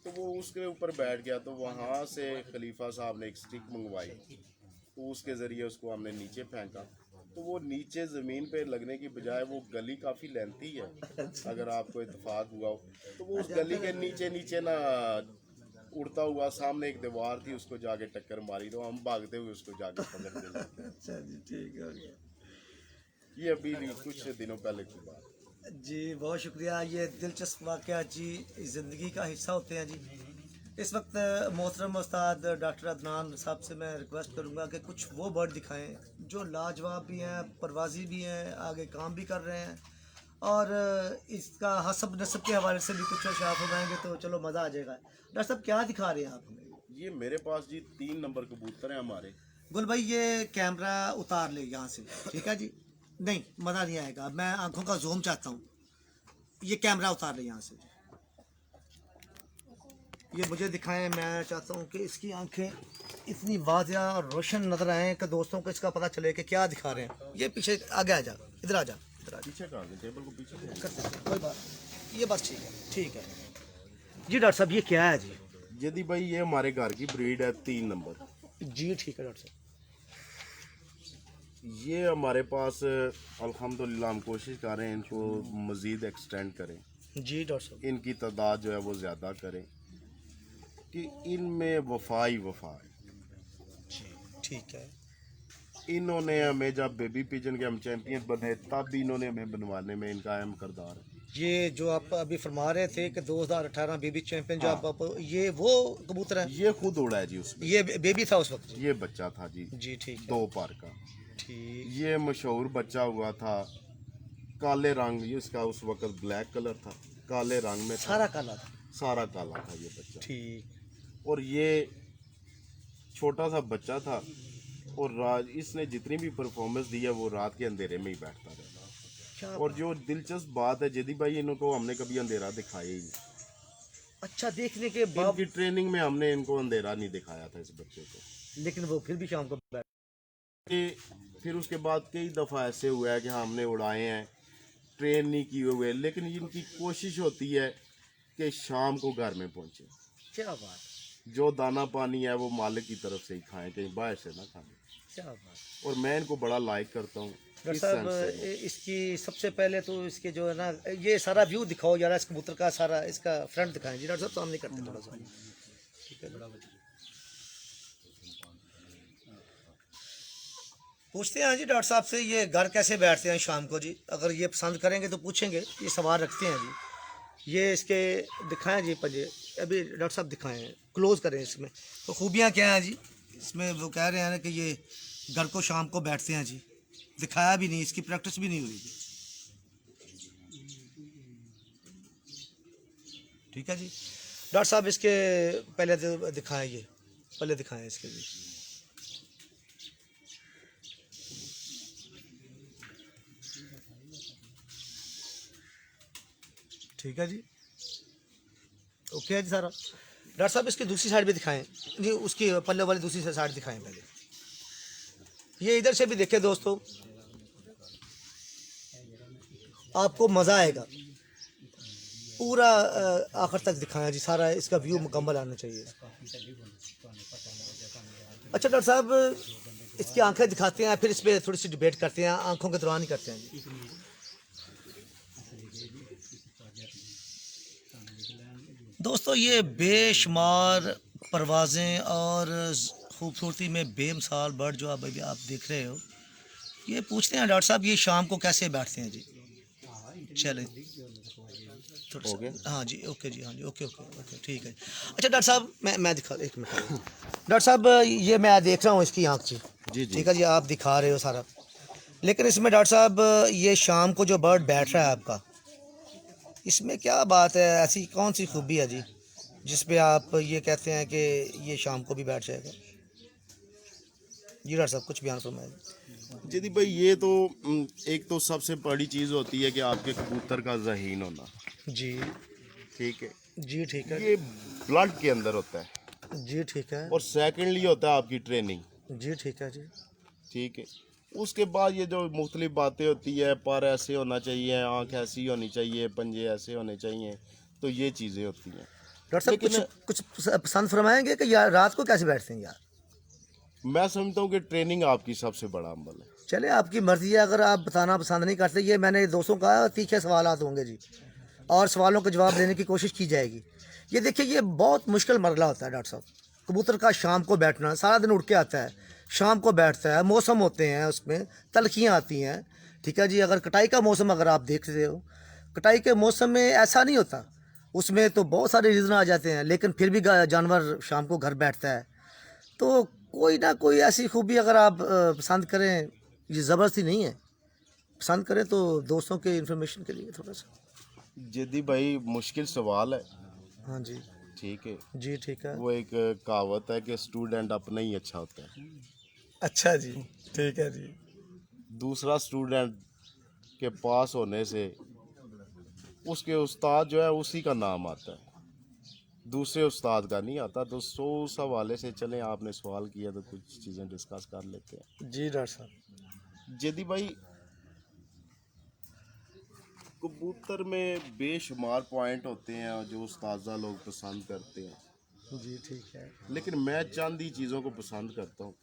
तो वो उसके ऊपर बैठ गया। तो वहाँ से खलीफा साहब ने एक स्टिक मंगवाई, तो उसके ज़रिए उसको हमने नीचे फेंका। तो वो नीचे ज़मीन पे लगने की बजाय, वो गली काफ़ी लेंथी है, अगर आपको इत्तेफाक हुआ हो, तो वो उस गली के नीचे नीचे ना उड़ता हुआ सामने एक दीवार थी, उसको जाके टक्कर मारी, तो हम भागते हुए उसको जाके पकड़ के लाए। अच्छा जी ठीक हो गया। ये अभी कुछ दिनों पहले की बात जी बहुत शुक्रिया। ये दिलचस्प वाक़या जी ज़िंदगी का हिस्सा होते हैं जी। इस वक्त मोहतरम उस्ताद डॉक्टर अदनान साहब से मैं रिक्वेस्ट करूंगा कि कुछ वो बर्ड दिखाएं जो लाजवाब भी हैं, परवाजी भी हैं, आगे काम भी कर रहे हैं, और इसका हसब नस्ब के हवाले से भी कुछ शाफ बनाएंगे तो चलो मज़ा आ जाएगा। डॉक्टर साहब क्या दिखा रहे हैं आप हमें? ये मेरे पास जी 3 नंबर कबूतर हैं हमारे। गुल भाई ये कैमरा उतार ले यहाँ से, ठीक है जी? नहीं मज़ा नहीं आएगा, मैं आंखों का जूम चाहता हूँ। ये कैमरा उतार ले यहाँ से, ये मुझे दिखाएं। मैं चाहता हूँ कि इसकी आंखें इतनी वाज़िया और रोशन नज़र आएँ कि दोस्तों को इसका पता चले कि क्या दिखा रहे हैं। ये पीछे आगे आ जा, इधर आ जा, इधर आ जा, पीछे कर दें, टेबल को पीछे कर दें। कोई बात नहीं, ये बस ठीक है, ठीक है। जी डॉक्टर साहब, ये क्या है जी? यदि भाई ये हमारे घर की ब्रीड है 3 नंबर। जी ठीक है डॉक्टर साहब। ये हमारे पास अल्हम्दुलिल्लाह हम कोशिश कर रहे हैं इनको मज़ीद एक्सटेंड करें, जी डॉक्टर साहब। इनकी तादाद जो है वो ज़्यादा करें कि इनमें वफा ही वफा है। जी ठीक है। इन्होंने हमें जब बेबी पिजन के हम चैंपियन बने तब भी इन्होंने हमें बनवाने में इनका अहम किरदार है। ये जो आप अभी फरमा रहे थे कि 2018 बेबी चैंपियन जो हाँ। आप ये वो कबूतर है? ये खुद उड़ा है जी उसमें, ये बेबी था उस वक्त जी? ये बच्चा था जी, जी ठीक है। 2 पर का। ठीक। ये मशहूर बच्चा हुआ था, काले रंग, ये इसका उस वक्त ब्लैक कलर था, काले रंग में था, सारा काला था? सारा काला था ये बच्चा। ठीक। और ये छोटा सा बच्चा था और रात इसने जितनी भी परफॉर्मेंस दी है वो रात के अंधेरे में ही बैठता रहता। क्या और जो दिलचस्प बात है जदी भाई, इनको हमने कभी अंधेरा दिखाया ही नहीं। अच्छा, देखने के बाद इनकी ट्रेनिंग में हमने इनको अंधेरा नहीं दिखाया था इस बच्चे को। लेकिन वो फिर भी शाम को बैठ। कि फिर उसके बाद कई दफ़ा ऐसे हुआ है कि हाँ हमने उड़ाए हैं, ट्रेन नहीं किए हुए, लेकिन इनकी कोशिश होती है कि शाम को घर में पहुंचे। क्या बात, जो दाना पानी है वो मालिक की तरफ से ही खाएं, कहीं बाहर से ना खाएं। क्या बात। और मैं इनको बड़ा लाइक करता हूँ डॉक्टर इस साहब, सेंस से। इसकी सबसे पहले तो इसके जो है ना, ये सारा व्यू दिखाओ जरा, इस कबूतर का सारा इसका फ्रंट दिखाएं जी डॉक्टर साहब, सामने करते थोड़ा सा। ठीक है, पूछते हैं जी डॉक्टर साहब से, ये घर कैसे बैठते हैं शाम को जी? अगर ये पसंद करेंगे तो पूछेंगे, ये सवाल रखते हैं जी। ये इसके दिखाएं जी पंजे, अभी डॉक्टर साहब दिखाएं, क्लोज करें इसमें तो खूबियाँ क्या हैं जी इसमें? वो कह रहे हैं ना कि ये घर को शाम को बैठते हैं जी, दिखाया भी नहीं, इसकी प्रैक्टिस भी नहीं हुई जी। ठीक है जी डॉक्टर साहब, इसके पहले तो दिखाएं, ये पहले दिखाएं इसके जी। ठीक है जी, ओके है जी सारा। डॉक्टर साहब, इसकी दूसरी साइड भी दिखाएं जी, उसकी पल्ले वाली दूसरी साइड दिखाएं पहले। ये इधर से भी देखें दोस्तों, आपको मज़ा आएगा। पूरा आखिर तक दिखाया जी, सारा इसका व्यू मुकम्मल आना चाहिए। अच्छा डॉक्टर साहब, इसकी आंखें दिखाते हैं, फिर इस पर थोड़ी सी डिबेट करते हैं, आंखों के दौरान ही करते हैं जी। दोस्तों, ये बेशुमार परवाज़ें और खूबसूरती में बेमिसाल बर्ड जो आप अभी आप देख रहे हो, ये पूछते हैं डॉक्टर साहब, ये शाम को कैसे बैठते हैं जी? चलें हो गया? हाँ जी, ओके जी, हाँ जी, ओके ओके ओके, ठीक है। अच्छा डॉक्टर साहब, मैं दिखा, एक मिनट डॉक्टर साहब, ये मैं देख रहा हूँ इसकी आँख जी। जी जी। ठीक है जी, आप दिखा रहे हो सारा, लेकिन इसमें डॉक्टर साहब ये शाम को जो बर्ड बैठ रहा है आपका, इसमें क्या बात है, ऐसी कौन सी खूबी है जी जिस पे आप ये कहते हैं कि ये शाम को भी बैठ जाएगा? जी डॉक्टर साहब, कुछ बयान फरमाएं। यदि भाई ये तो एक तो सबसे बड़ी चीज़ होती है कि आपके कबूतर का ज़हीन होना। जी ठीक है, जी ठीक है। ये ब्लड के अंदर होता है। जी ठीक है। और सेकेंडली होता है आपकी ट्रेनिंग। जी ठीक है जी। ठीक है, उसके बाद ये जो मुख्तलिफ बातें होती है, पर ऐसे होना चाहिए, आँख ऐसी होनी चाहिए, पंजे ऐसे होने चाहिए, तो ये चीज़ें होती हैं। डॉक्टर साहब, लेकिन कुछ पसंद फरमाएंगे कि यार रात को कैसे बैठते हैं यार? मैं समझता हूँ कि ट्रेनिंग आपकी सबसे बड़ा अमल है। चले, आपकी मर्जी है, अगर आप बताना पसंद नहीं करते, ये मैंने दोस्तों कहा, तीखे सवालात होंगे जी और सवालों के जवाब देने की कोशिश की जाएगी। ये देखिए, ये बहुत मुश्किल मरला होता है डॉक्टर साहब, कबूतर का शाम को बैठना। सारा दिन उड़ के आता है, शाम को बैठता है, मौसम होते हैं उसमें, तलखियाँ आती हैं। ठीक है जी, अगर कटाई का मौसम अगर आप देख रहे हो, कटाई के मौसम में ऐसा नहीं होता, उसमें तो बहुत सारे रीज़न आ जाते हैं, लेकिन फिर भी जानवर शाम को घर बैठता है। तो कोई ना कोई ऐसी खूबी अगर आप पसंद करें, ये ज़बरदस्ती नहीं है, पसंद करें तो दोस्तों के इंफॉर्मेशन के लिए थोड़ा सा। यदि भाई मुश्किल सवाल है। हाँ जी। ठीक है, जी ठीक है। वो एक कहावत है कि स्टूडेंट अपना ही अच्छा होता है। अच्छा जी, ठीक है जी। दूसरा स्टूडेंट के पास होने से उसके उस्ताद जो है उसी का नाम आता है, दूसरे उस्ताद का नहीं आता। तो उस हवाले से चलें, आपने सवाल किया तो कुछ चीज़ें डिस्कस कर लेते हैं। जी डॉक्टर साहब। यदि भाई कबूतर में बेशुमार पॉइंट होते हैं और जो उस्ताज़ा लोग पसंद करते हैं, जी ठीक है। लेकिन मैं चंद ही चीज़ों को पसंद करता हूँ।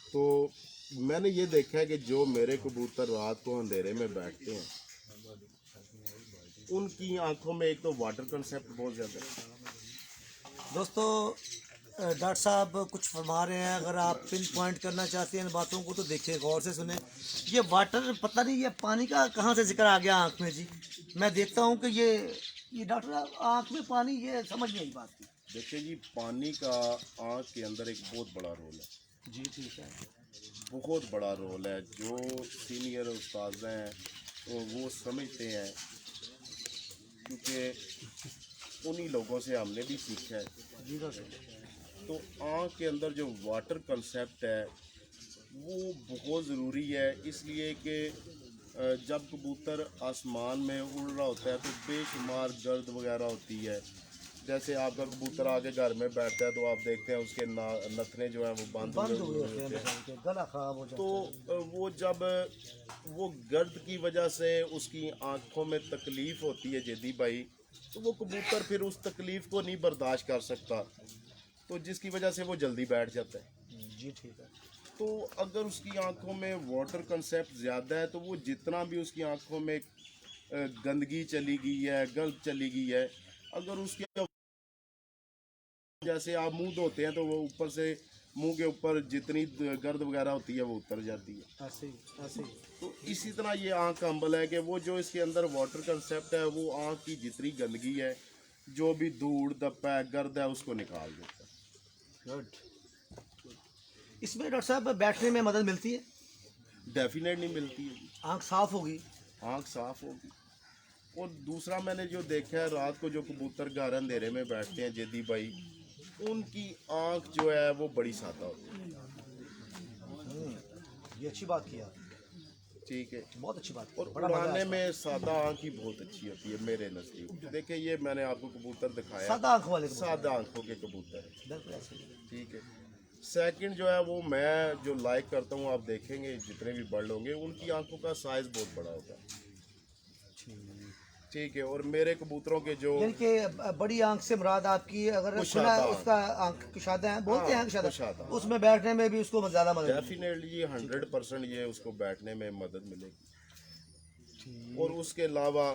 तो मैंने ये देखा है कि जो मेरे कबूतर रात को अंधेरे में बैठते हैं, उनकी आंखों में एक तो वाटर कंसेप्ट बहुत ज़्यादा है। दोस्तों डॉक्टर साहब कुछ फरमा रहे हैं, अगर आप पिन पॉइंट करना चाहते हैं इन बातों को तो देखिए, गौर से सुने। ये वाटर, पता नहीं ये पानी का कहाँ से जिक्र आ गया आँख में जी। मैं देखता हूँ कि ये डॉक्टर साहब आँख में पानी, ये समझ नहीं आई बात की। देखिए जी, पानी का आँख के अंदर एक बहुत बड़ा रोल है। जी ठीक है। बहुत बड़ा रोल है। जो सीनियर उस्ताद हैं तो वो समझते हैं, क्योंकि उन्हीं लोगों से हमने भी सीखा है। जी डॉक्टर। तो आँख के अंदर जो वाटर कंसेप्ट है वो बहुत ज़रूरी है, इसलिए कि जब कबूतर आसमान में उड़ रहा होता है तो बेशुमार गर्द वगैरह होती है। जैसे आपका कबूतर आके घर में बैठता है तो आप देखते हैं उसके नथने जो हैं वो बंद बंद हुए हुए होते होते हैं। हैं, गला खराब हो जाता तो है। वो जब वो गर्द की वजह से उसकी आंखों में तकलीफ़ होती है जदी भाई, तो वो कबूतर फिर उस तकलीफ़ को नहीं बर्दाश्त कर सकता, तो जिसकी वजह से वो जल्दी बैठ जाता है। जी ठीक है। तो अगर उसकी आंखों में वाटर कंसेप्ट ज़्यादा है तो वो जितना भी उसकी आंखों में गंदगी चली गई है, गर्द चली गई है, अगर उसके जैसे आप मुंह धोते हैं तो वो ऊपर से मुंह के ऊपर जितनी गर्द वगैरह होती है वो उतर जाती है। ऐसे ही ऐसे ही। तो इसी तरह ये आँख का अम्बल है कि वो जो इसके अंदर वाटर कंसेप्ट है वो आँख की जितनी गंदगी है, जो भी धूड़ धप्पा है, गर्द है, उसको निकाल देता है। गुड। इसमें डॉक्टर साहब बैठने में मदद मिलती है, डेफिनेटली मिलती है। आँख साफ होगी। आँख साफ होगी। और दूसरा मैंने जो देखा है, रात को जो कबूतर घर अंधेरे में बैठते हैं जदी भाई, उनकी आँख जो है वो बड़ी सादा होती है। ये अच्छी बात की आप, ठीक है। बहुत अच्छी बात। और बड़ा मजा उड़ाने आता है। में सादा आँख ही बहुत अच्छी होती है मेरे नज़दीक। देखिए ये मैंने आपको कबूतर दिखाया, सादा आँख वाले को सादा आँखों के कबूतर है। बिल्कुल ऐसे ही। ठीक है। सेकंड जो है वो मैं जो लाइक करता हूँ, आप देखेंगे जितने भी बर्ड होंगे उनकी आंखों का साइज बहुत बड़ा होता है। ठीक है। और मेरे कबूतरों के जो यानी कि बड़ी आंख से मुराद आपकी, अगर कुशादा खुला आँख। उसका आंख कुशादा है, बोलते हैं कुशादा। कुशादा, उसमें बैठने में भी उसको ज़्यादा मदद मिलेगी। डेफिनेटली 100% ये उसको बैठने में मदद मिलेगी। और उसके अलावा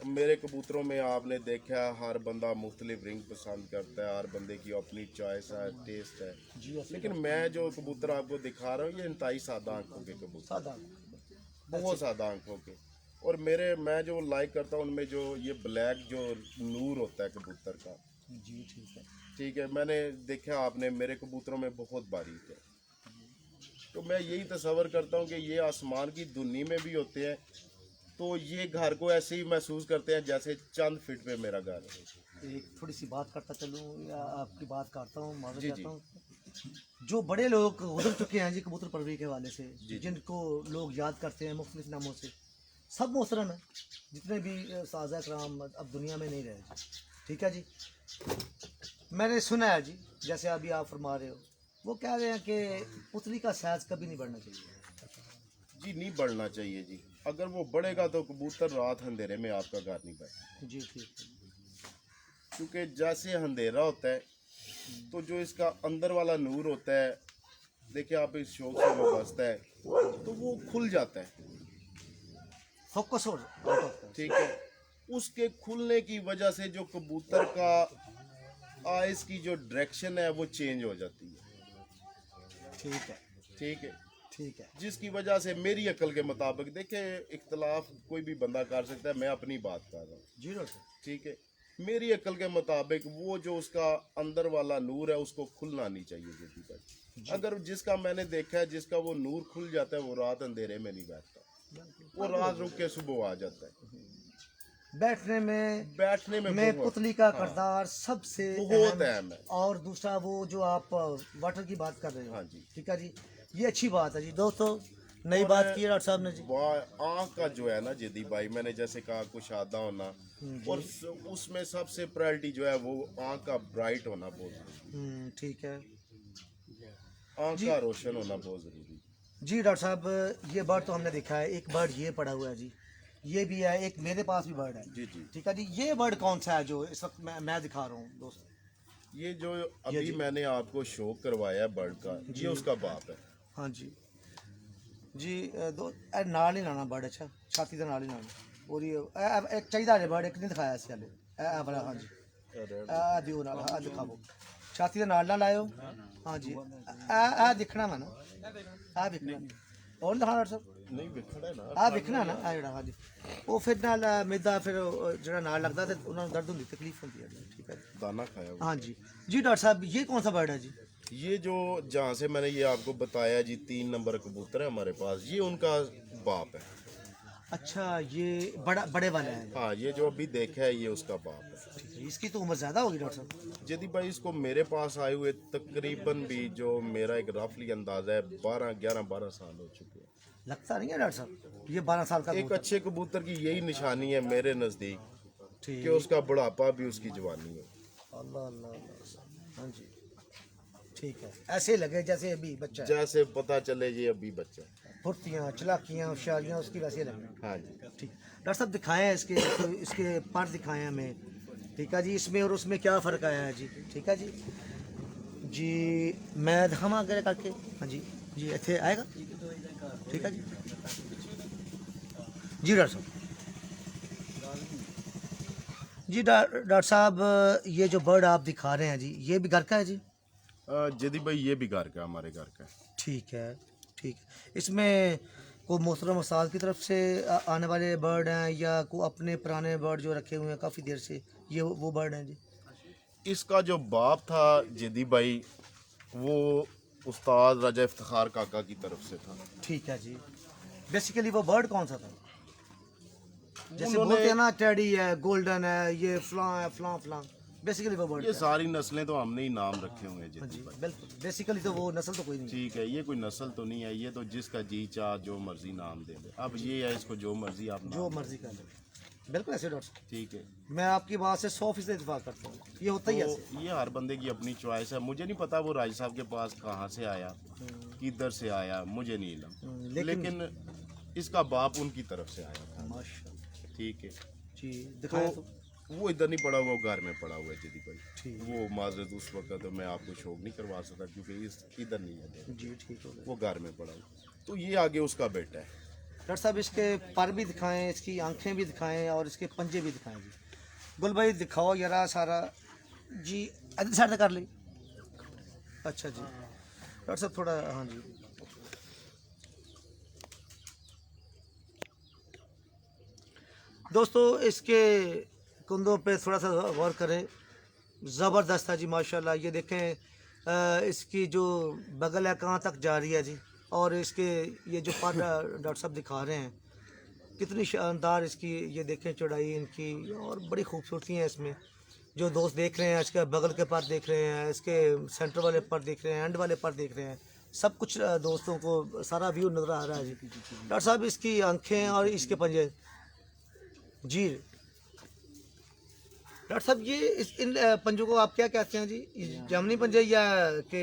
मेरे कबूतरों में आपने देखा है हर बंदा मुख्तलिफ रिंग पसंद करता है, हर बंदे की अपनी चॉइस है, टेस्ट है। जी ऐसे लेकिन मैं जो कबूतर आपको दिखा रहा हूँ ये इंतहाई सादा आंखों के कबूतर, सादा आँख। बहुत सादा आंखों के। और मैं जो लाइक करता हूँ उनमें जो ये ब्लैक जो नूर होता है कबूतर का, जी ठीक है। ठीक है, मैंने देखा आपने मेरे कबूतरों में बहुत बारीक है। तो मैं यही तसव्वुर करता हूँ कि ये आसमान की दुनी में भी होते हैं, तो ये घर को ऐसे ही महसूस करते हैं जैसे चंद फीट पे मेरा घर है। एक थोड़ी सी बात करता चलूँ या आपकी बात करता हूँ, माजूर जी, करता जी। हूँ। जो बड़े लोग गुजर चुके हैं जी कबूतर परवरी के हवाले से, जी। जिनको लोग याद करते हैं मुख्तलिफ नामों से, सब मोहतरम हैं, जितने भी साजा कराम अब दुनिया में नहीं रहे जी। ठीक है जी। मैंने सुना है जी, जैसे अभी आप फरमा रहे हो, वो कह रहे हैं कि पुतली का साइज कभी नहीं बढ़ना चाहिए। जी नहीं बढ़ना चाहिए जी। अगर वो बढ़ेगा तो कबूतर रात अंधेरे में आपका घर नहीं बैठेगा, जी ठीक है। क्योंकि जैसे अंधेरा होता है तो जो इसका अंदर वाला नूर होता है, देखिए आप इस शौक से वो बसता है तो वो खुल जाता है। फोकस हो जाता है। ठीक है। उसके खुलने की वजह से जो कबूतर का आइस की जो डायरेक्शन है वो चेंज हो जाती है। ठीक है। ठीक है। ठीक है। जिसकी वजह से मेरी अकल के मुताबिक, देखिए इख्तलाफ कोई भी बंदा कर सकता है, मैं अपनी बात कर रहा हूँ। जी डॉक्टर। ठीक है। मेरी अकल के मुताबिक वो जो उसका अंदर वाला नूर है उसको खुलना नहीं चाहिए जल्दी तक। अगर जिसका मैंने देखा है जिसका वो नूर खुल जाता है वो रात अंधेरे में नहीं बैठता, वो रात रुक के सुबह आ जाता है। बैठने में बहुत पुतली का किरदार सबसे बहुत अहम अहम है। और दूसरा वो जो आप वाटर की बात कर रहे हो, हाँ जी। ठीक है जी, ये अच्छी बात है जी। दोस्तों नई बात की है डॉक्टर साहब ने जी। आँख का जो है ना जदी भाई, मैंने जैसे कहा कुशादा होना, और उसमें सबसे प्रायोरिटी जो है वो आँख का ब्राइट होना बहुत जरूरी ठीक है है। आँख का रोशन होना बहुत जरूरी है। जी डॉक्टर साहब, ये बर्ड तो हमने देखा है, एक बर्ड ये पड़ा हुआ है जी, ये भी है, एक मेरे पास भी बर्ड है। जी जी। ठीक है जी, ये बर्ड कौन सा है जो इस वक्त मैं दिखा रहा हूँ दोस्त? ये जो जी। अभी मैंने आपको शो करवाया बर्ड का, ये उसका बाप है। हाँ जी जी। नाल नहीं लाना बर्ड, अच्छा छाती का नाल ही लाना। और ये एक चाहिए बर्ड, एक नहीं दिखाया इस वाले वाला। हाँ जी, दियो नाल, दिखाओ छाती का नाल ना लाओ। हाँ जी, दिखना मैं ना, दिखना और दिखाना डॉक्टर साहब, नहीं विखड़ा है ना, विखना ना ਜਿਹੜਾ। हाँ जी, वो फिर नाल मैदा फिर ਜਿਹੜਾ नाल लगता तो उन्होंने दर्द होती, तकलीफ होती है। ठीक है जी। दाना खाया हुआ। हाँ जी जी डॉक्टर साहब, ये कौन सा बर्ड है जी? ये जो जहाँ से मैंने ये आपको बताया जी 3 नंबर कबूतर है हमारे पास, ये उनका बाप है। अच्छा, ये बड़े वाला है। हाँ, ये जो अभी देखा है ये उसका बाप है। ठीक है, इसकी तो उम्र ज़्यादा होगी डॉक्टर साहब। यदि भाई इसको मेरे पास आए हुए तकरीबन भी जो मेरा एक रफली अंदाजा है 11 साल हो चुके हैं। लगता नहीं है डॉक्टर साहब ये 12 साल का एक अच्छे कबूतर की यही निशानी है मेरे नज़दीक, ठीक कि उसका बुढ़ापा भी उसकी जवानी है। अल्लाह अल्लाह अल्लाह। हाँ जी, ठीक है, ऐसे लगे जैसे अभी बच्चा है। जैसे पता चले ये अभी बच्चा है। फुर्तियाँ चलाकियाँ होशियारियाँ उसकी वैसे लगे। हाँ जी। ठीक, डॉक्टर साहब दिखाएं इसके पर दिखाएं हमें। ठीक है जी, इसमें और उसमें क्या फ़र्क आया है जी? ठीक है जी जी, मैं हम आगे करके। हाँ जी जी, इतने आएगा। ठीक है जी जी डॉक्टर साहब। जी डॉक्टर साहब, ये जो बर्ड आप दिखा रहे हैं जी, ये भी घर का है जी? यदि भाई ये भी घर का, हमारे घर का है। ठीक है ठीक है। इसमें कोई मोहतरम उस्ताद की तरफ से आने वाले बर्ड हैं या कोई अपने पुराने बर्ड जो रखे हुए हैं काफ़ी देर से, ये वो बर्ड हैं जी? इसका जो बाप था जदी भाई, वो उस्ताद राजा इफ्तिखार काका की तरफ से था। ठीक है जी। बेसिकली वो बर्ड कौन सा था? जैसे उन्होंने- बोलते हैं ना, टेडी है, गोल्डन है, ये फलां है, फलां फलां, बेसिकली वो बर्ड ये सारी नस्लें तो हमने ही नाम रखे हुए हैं हाँ जी जदी भाई। बिल्कुल, बेसिकली तो वो नस्ल तो कोई नहीं है। ठीक है, ये कोई नस्ल तो नहीं है, ये तो जिसका जी चाह जो मर्जी नाम दे दे। अब ये है, इसको जो मर्जी आप जो नाम मर्जी कर ले, बिल्कुल ऐसे डॉक्टर साहब। ठीक है। मैं आपकी बात से 100% इत्तेफाक करता हूँ, ये होता ही ऐसे। तो ये हर बंदे की अपनी चॉइस है। मुझे नहीं पता वो राज साहब के पास कहाँ से आया, किधर से आया, मुझे नहीं इल्म। लेकिन इसका बाप उनकी तरफ से आया था। माशाल्लाह। ठीक है, जी दिखाएं तो। वो इधर नहीं पड़ा हुआ, घर में पड़ा हुआ है जदी भाई। ठीक। वो माजरत उस वक्त तो मैं आपको शौक नहीं करवा सकता क्योंकि इस इधर नहीं है, जी ठीक हो गया। वो घर में पड़ा हुआ। तो ये आगे उसका बेटा है। डॉक्टर साहब, इसके पर भी दिखाएं, इसकी आंखें भी दिखाएं और इसके पंजे भी दिखाएं जी। गुल भाई दिखाओ यारा सारा जी, इधर साइड कर ली। अच्छा जी डॉक्टर साहब थोड़ा, हाँ जी। दोस्तों, इसके कुंदों पे थोड़ा सा गौर करें, ज़बरदस्त है जी माशाल्लाह। ये देखें, इसकी जो बगल है कहाँ तक जा रही है जी, और इसके ये जो पर डॉक्टर साहब दिखा रहे हैं कितनी शानदार इसकी, ये देखें चौड़ाई इनकी, और बड़ी खूबसूरती है इसमें। जो दोस्त देख रहे हैं, इसके बगल के पर देख रहे हैं, इसके सेंटर वाले पर देख रहे हैं, एंड वाले पर देख रहे हैं, सब कुछ दोस्तों को सारा व्यू नज़र आ रहा है जी। डॉक्टर साहब, इसकी आंखें और इसके पंजे जी। डॉक्टर साहब, ये इन पंजों को आप क्या कहते हैं जी? जामनी पंजे या के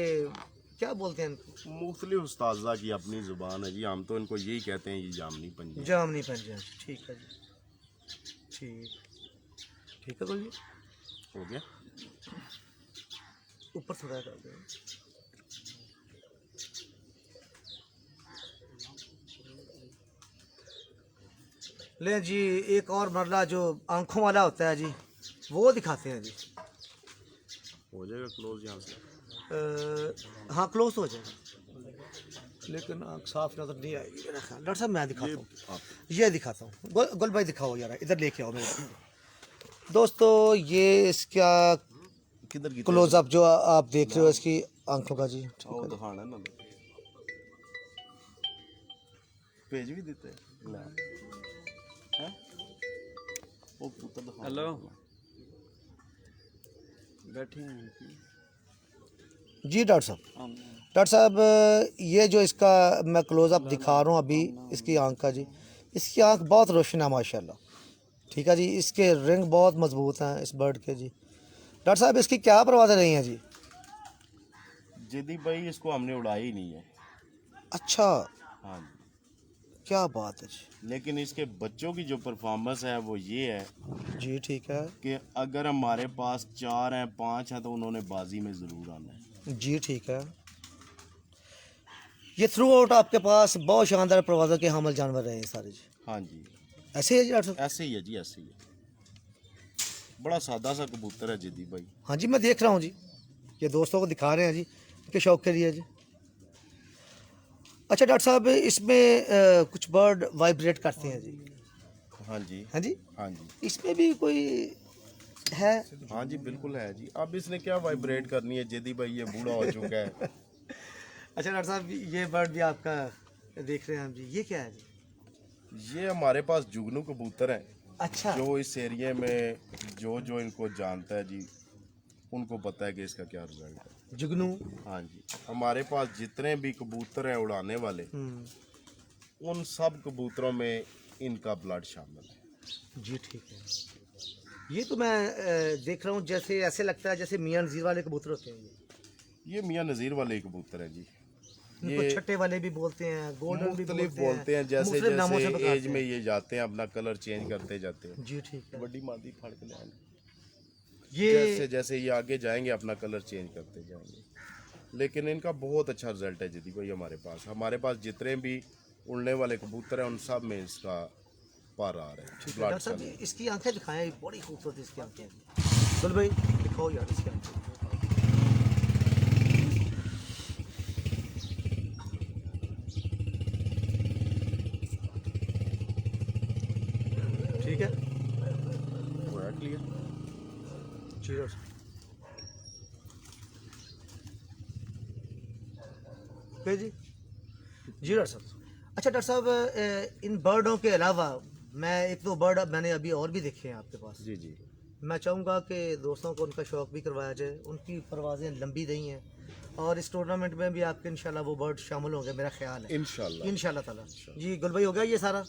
क्या बोलते हैं इनको? मुख्तलिफ उस्ताजा की अपनी ज़ुबान है जी, हम तो इनको यही कहते हैं, ये जामनी पंजे। जामनी पंजे, ठीक है जी। ठीक ठीक है गुल जी, हो गया। ऊपर थोड़ा कर दो। ले जी, एक और मरला जो आंखों वाला होता है जी, वो दिखाते हैं जी। हो जाएगा क्लोज यहाँ से। हाँ क्लोज हो जाएगा, लेकिन आँख साफ नजर नहीं आएगी मेरा ख्याल। डॉक्टर साहब, मैं दिखाता हूँ, ये दिखाता हूँ। गुल भाई दिखाओ यार, इधर लेके आओ मेरे दोस्तों। ये इसका किधर की क्लोजअप जो आप देख रहे हो इसकी आंखों का जी। वो दिखाना ना, पेज भी देते हैं। वो पुत्र दिखा। हेलो, बैठे हैं जी डॉक्टर साहब। डॉक्टर साहब, ये जो इसका मैं क्लोजअप दिखा रहा हूँ अभी, इसकी आंख का जी, इसकी आंख बहुत रोशन है माशाल्लाह। ठीक है जी, इसके रिंग बहुत मजबूत हैं इस बर्ड के जी। डॉक्टर साहब, इसकी क्या परवाज़ें रही हैं जी? जदी भाई इसको हमने उड़ाई ही नहीं है। अच्छा, हाँ जी। क्या बात है जी। लेकिन इसके बच्चों की जो परफॉर्मेंस है वो ये है जी ठीक है कि अगर हमारे पास 4 हैं 5 हैं तो उन्होंने बाजी में ज़रूर आना है। जी ठीक है। ये थ्रू आउट आपके पास बहुत शानदार परवाज़ों के हामिल जानवर रहे हैं सारे जी। हाँ जी, ऐसे ही है जी डॉक्टर साहब? ऐसे ही है जी, ऐसे ही है। बड़ा सादा सा कबूतर है जिद्दी भाई। हाँ जी मैं देख रहा हूँ जी, ये दोस्तों को दिखा रहे हैं जी इनके शौक के लिए जी। अच्छा डॉक्टर साहब इसमें कुछ बर्ड वाइब्रेट करते हैं जी। हाँ जी, हाँ जी, हाँ जी, इसमें भी कोई है? हाँ जी, बिल्कुल है जी। अब इसने क्या वाइब्रेट करनी है, जिद्दी भाई ये बूढ़ा हो चुका है। अच्छा डॉक्टर साहब ये बर्ड भी आपका देख रहे हैं हम जी, ये क्या है जी? ये हमारे पास जुगनू कबूतर हैं, अच्छा जो इस एरिया में जो जो इनको जानता है जी, उनको पता है कि इसका क्या रिजल्ट है। जुगनू। हाँ जी, हमारे पास जितने भी कबूतर हैं उड़ाने वाले, उन सब कबूतरों में इनका ब्लड शामिल है। जी ठीक है। ये तो मैं देख रहा हूँ जैसे ऐसे लगता है जैसे मियाँ नज़ीर वाले कबूतर होते हैं ये मियाँ नज़ीर वाले ही कबूतर है जी। इनको छट्टे वाले भी बोलते हैं, गोल्डन भी मुख्तलिफ बोलते हैं, जैसे मुख्तलिफ नामों से जैसे पुकारते एज में ये जाते हैं अपना कलर चेंज करते जाते हैं। हैं। जी ठीक है। बड़ी मादी फड़ के लाएंगे, ये जैसे जैसे ये आगे जाएंगे अपना कलर चेंज करते जाएंगे। लेकिन इनका बहुत अच्छा रिजल्ट है जिदी भाई। हमारे पास जितने भी उड़ने वाले कबूतर हैं उन सब में इसका पार आ रहा है, ठीक है ब्लड डॉक्टर साहब चल रहा है। इसकी आंखें दिखाएं, बड़ी खूबसूरत इसकी आंखें। चल भाई दिखाओ यार इसकी आंखें। ठीक है वो है क्लियर। जी डॉक्टर साहब। ओके जी जी डॉक्टर साहब। अच्छा डॉक्टर साहब इन बर्डों के अलावा मैं एक दो बर्ड मैंने अभी और भी देखे हैं आपके पास। जी जी, मैं चाहूँगा कि दोस्तों को उनका शौक़ भी करवाया जाए, उनकी परवाज़ें लंबी रही हैं और इस टूर्नामेंट में भी आपके इंशाल्लाह वो बर्ड शामिल होंगे मेरा ख्याल है इंशाल्लाह ताला। जी गुल भाई हो गया ये सारा,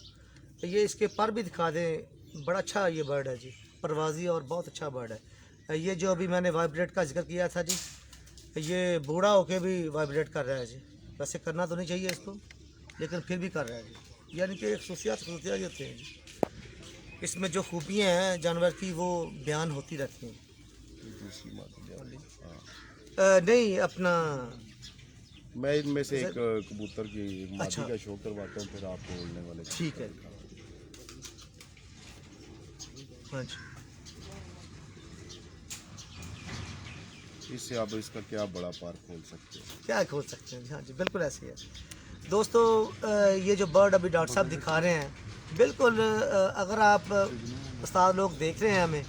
तो ये इसके पर भी दिखा दें। बड़ा अच्छा ये बर्ड है जी, परवाज़ी और बहुत अच्छा बर्ड है। ये जो अभी मैंने वाइब्रेट का जिक्र किया था जी, ये बूढ़ा होके भी वाइब्रेट कर रहा है जी। वैसे करना तो नहीं चाहिए इसको, लेकिन फिर भी कर रहा है जी। यानी कि एक खसूसियात ही होते हैं जी, इसमें जो खूबियाँ हैं जानवर की वो बयान होती रहती हैं। दूसरी मादी जाती है। नहीं अपना मैं इनमें से एक कबूतर की एक मादी अच्छा का शो करवाता हूँ, फिर आपको उड़ने वाले ठीक है। कबूतर हाँ जी दिखाऊंगा। इससे आप इसका क्या बड़ा पार खोल सकते हैं। क्या खोल सकते हैं। हाँ जी बिल्कुल ऐसे ही है दोस्तों। ये जो बर्ड अभी डॉक्टर साहब दिखा रहे हैं, बिल्कुल अगर आप उस्ताद लोग देख रहे हैं हमें,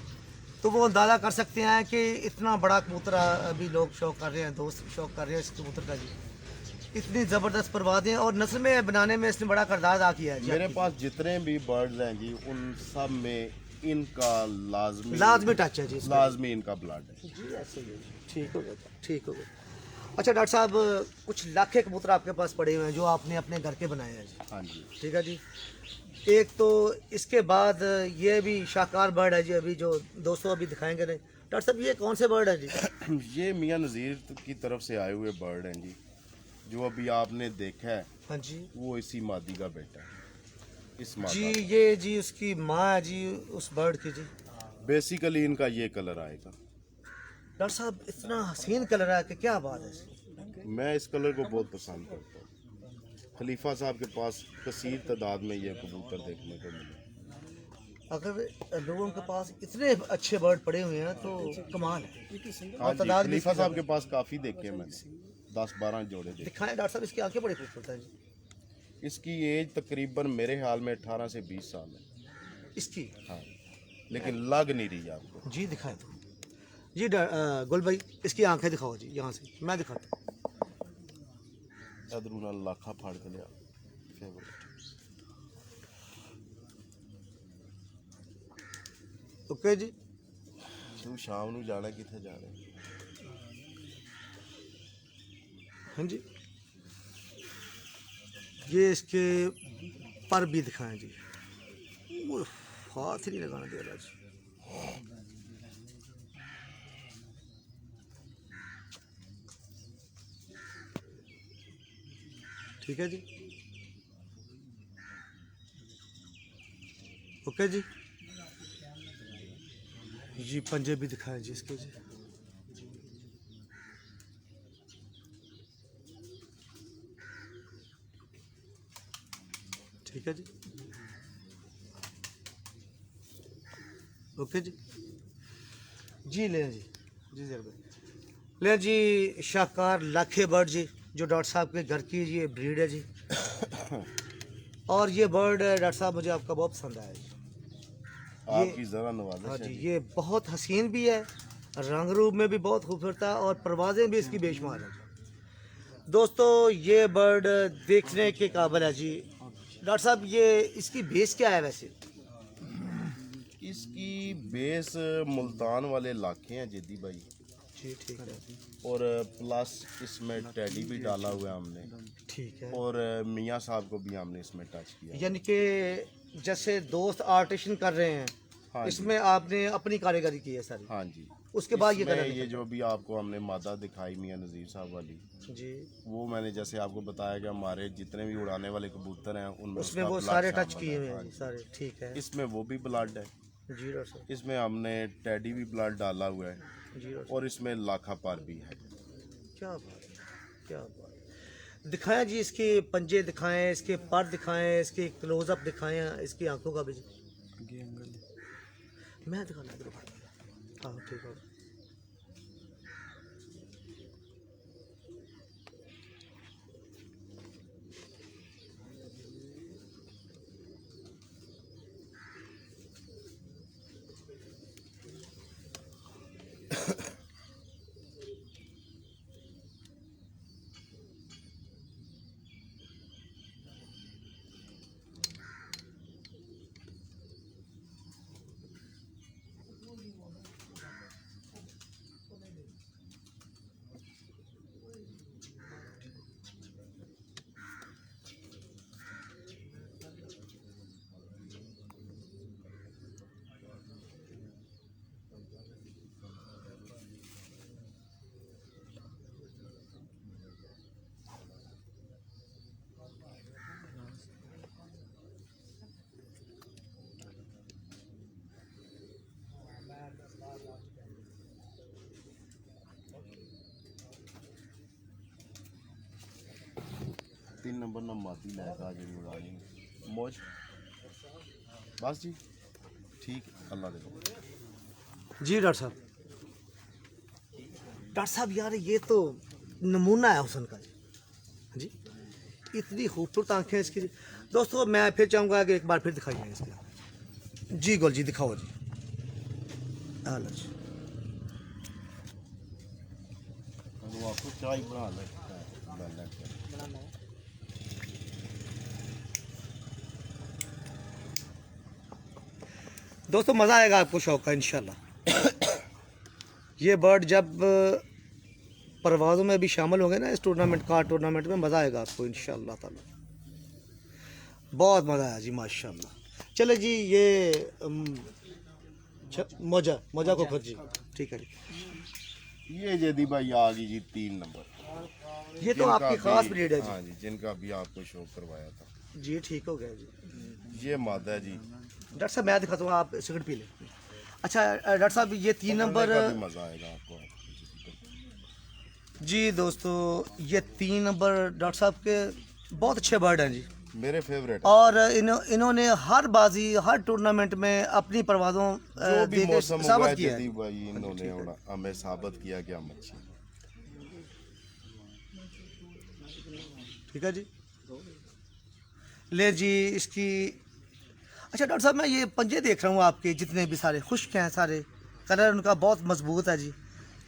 तो वो अंदाज़ा कर सकते हैं कि इतना बड़ा कबूतर अभी लोग शौक कर रहे हैं, दोस्त शौक कर रहे हैं इस कबूतर का जी। इतनी ज़बरदस्त परवाज़ें और नस्ल में बनाने में इसने बड़ा किरदार अदा किया है जी। मेरे पास जितने भी बर्ड्स हैं जी, उन सब में इनका लाजमी टच है जी इसका। लाजमी इनका ब्लड है जी ऐसे ही है। ठीक हो गया ठीक हो गया। अच्छा डॉक्टर साहब कुछ लाखे कबूतर आपके पास पड़े हुए हैं जो आपने अपने घर के बनाए हैं जी। हाँ जी। ठीक है जी। एक तो इसके बाद ये भी शाहकार बर्ड है जी, अभी जो दोस्तों अभी दिखाएंगे नहीं। डॉक्टर साहब ये कौन से बर्ड है जी? ये मियाँ नज़ीर की तरफ से आए हुए बर्ड हैं जी, जो अभी आपने देखा है। हाँ जी वो इसी मादी का बेटा है, इस मादा जी। का। ये जी उसकी माँ है जी उस बर्ड की जी। बेसिकली इनका ये कलर आएगा। डॉक्टर साहब इतना हसीन कलर है कि क्या बात है। मैं इस कलर को बहुत पसंद करता हूँ। खलीफा साहब के पास कसीर तादाद में ये कबूतर देखने को मिले। अगर लोगों के पास इतने अच्छे बर्ड पड़े हुए हैं तो कमाल है। हाँ जी, तादाद भी खलीफा इसकी साहब ज़्यादा के पास काफ़ी देखे हैं मैंने, 10-12 जोड़े देखे। दिखाएं डॉक्टर साहब, इसकी आंखें बड़ी खूबसूरत हैं जी। इसकी एज तकरीबन मेरे ख्याल में 18 से 20 साल है इसकी हाँ, लेकिन लग नहीं रही आपको। जी दिखाएं तो जी। गुल भाई इसकी आंखें दिखाओ जी, यहाँ से मैं दिखाता हूँ। अदरू नाल लाखा फाड़ के लिया फेवरेट। ओके जी। तू शाम ਨੂੰ जाना किथे जाना? हाँ जी ये इसके पर भी दिखाएं जी। वो हाथ ही नहीं लगाना दे रहा जी। ठीक है जी। ओके जी। जी पंजे भी दिखाएं जी इसके जी। ठीक है जी, ओके जी। जी लें जी, जी जरूर लें जी। शाहकार लाखे बर्ड जी, जो डॉक्टर साहब के घर की ये ब्रीड है जी। और ये बर्ड डॉक्टर साहब मुझे आपका बहुत पसंद आया जी। आपकी ज़रा नवाज़िश हाँ है जी, जी। ये बहुत हसीन भी है, रंग रूप में भी बहुत खूबसूरत है और परवाज़ें भी इसकी बेशुमार हैं दोस्तों। ये बर्ड देखने के काबिल है जी। डॉक्टर साहब ये इसकी बेस क्या है वैसे? इसकी बेस मुल्तान वाले इलाके हैं जदी भाई, जी ठीक है, और प्लस इसमें टेडी भी डाला हुआ है हमने, ठीक है। और मियाँ साहब को भी हमने इसमें टच किया। यानी कि जैसे दोस्त आर्टिशन कर रहे हैं, हाँ जी। इसमें आपने अपनी कारीगरी की है सारी। हाँ जी। उसके बाद ये इसमें कलर ये निकलता जो भी आपको हमने मादा दिखाई मियाँ नज़ीर साहब वाली, है। जी वो मैंने जैसे आपको बताया कि हमारे जितने भी उड़ाने वाले कबूतर हैं उनमें उसमें उसका वो blood सारे टच शामिल किए है। हुए हाँ हैं जी। सारे, ठीक है इसमें वो भी ब्लड है, जी डॉक्टर साहब। इसमें हमने टेडी भी ब्लड डाला हुआ है, जी डॉक्टर और इसमें लाखा पार भी है। साहब, क्या बात है, क्या बात है। दिखाएं जी इसके पंजे दिखाएं, इसके पर दिखाएं, इसके क्लोजअप दिखाएं, इसकी आंखों का भी जी। मैं दिखाना है, हाँ ठीक है। तीन नंबर ना माती लैके आ जी उड़ानी मौज। बस जी ठीक, अल्लाह दे। जी डॉक्टर साहब, डॉक्टर साहब यार ये तो नमूना है हुस्न का जी, इतनी खूबसूरत आंखें इसकी। दोस्तों मैं फिर चाहूँगा कि एक बार फिर दिखाइए इसके। जी गोल जी दिखाओ जी। हेलो जी, वो आपको चाय बना ले। दोस्तों मज़ा आएगा आपको शौक का इंशाल्लाह। ये बर्ड जब परवाज़ों में भी शामिल होंगे ना इस टूर्नामेंट का, टूर्नामेंट में मज़ा आएगा आपको इंशाल्लाह ताला। बहुत मज़ा आया जी माशाल्लाह। चले जी ये मोजा मोजा को खुद जी, ठीक है जी। ये जदी भाई आ गई जी 3 नंबर। ये तो जिनका आपकी भी- खास ब्रीड है जी। हाँ जी, जिनका भी आपको शौक करवाया था। जी ठीक हो गया जी। ये मादा है जी, डॉक्टर साहब मैं दिखाता हूँ, आप सिगरेट पी लें। अच्छा डॉक्टर साहब ये 3 नंबर पकड़ने का भी मजा आएगा आपको। जी दोस्तों, ये 3 नंबर डॉक्टर साहब के बहुत अच्छे बर्ड हैं जी, मेरे फेवरेट। और इन्होंने हर बाजी हर टूर्नामेंट में अपनी परवाज़ों जो भी देके मौसम हुआ साबित है किया है। जदी भाई इन्होंने हमें साबित किया कि हम अच्छे हैं। ठीक है जी, ले जी इसकी। अच्छा डॉक्टर साहब मैं ये पंजे देख रहा हूँ आपके, जितने भी सारे खुश्क हैं सारे, कलर उनका बहुत मजबूत है जी।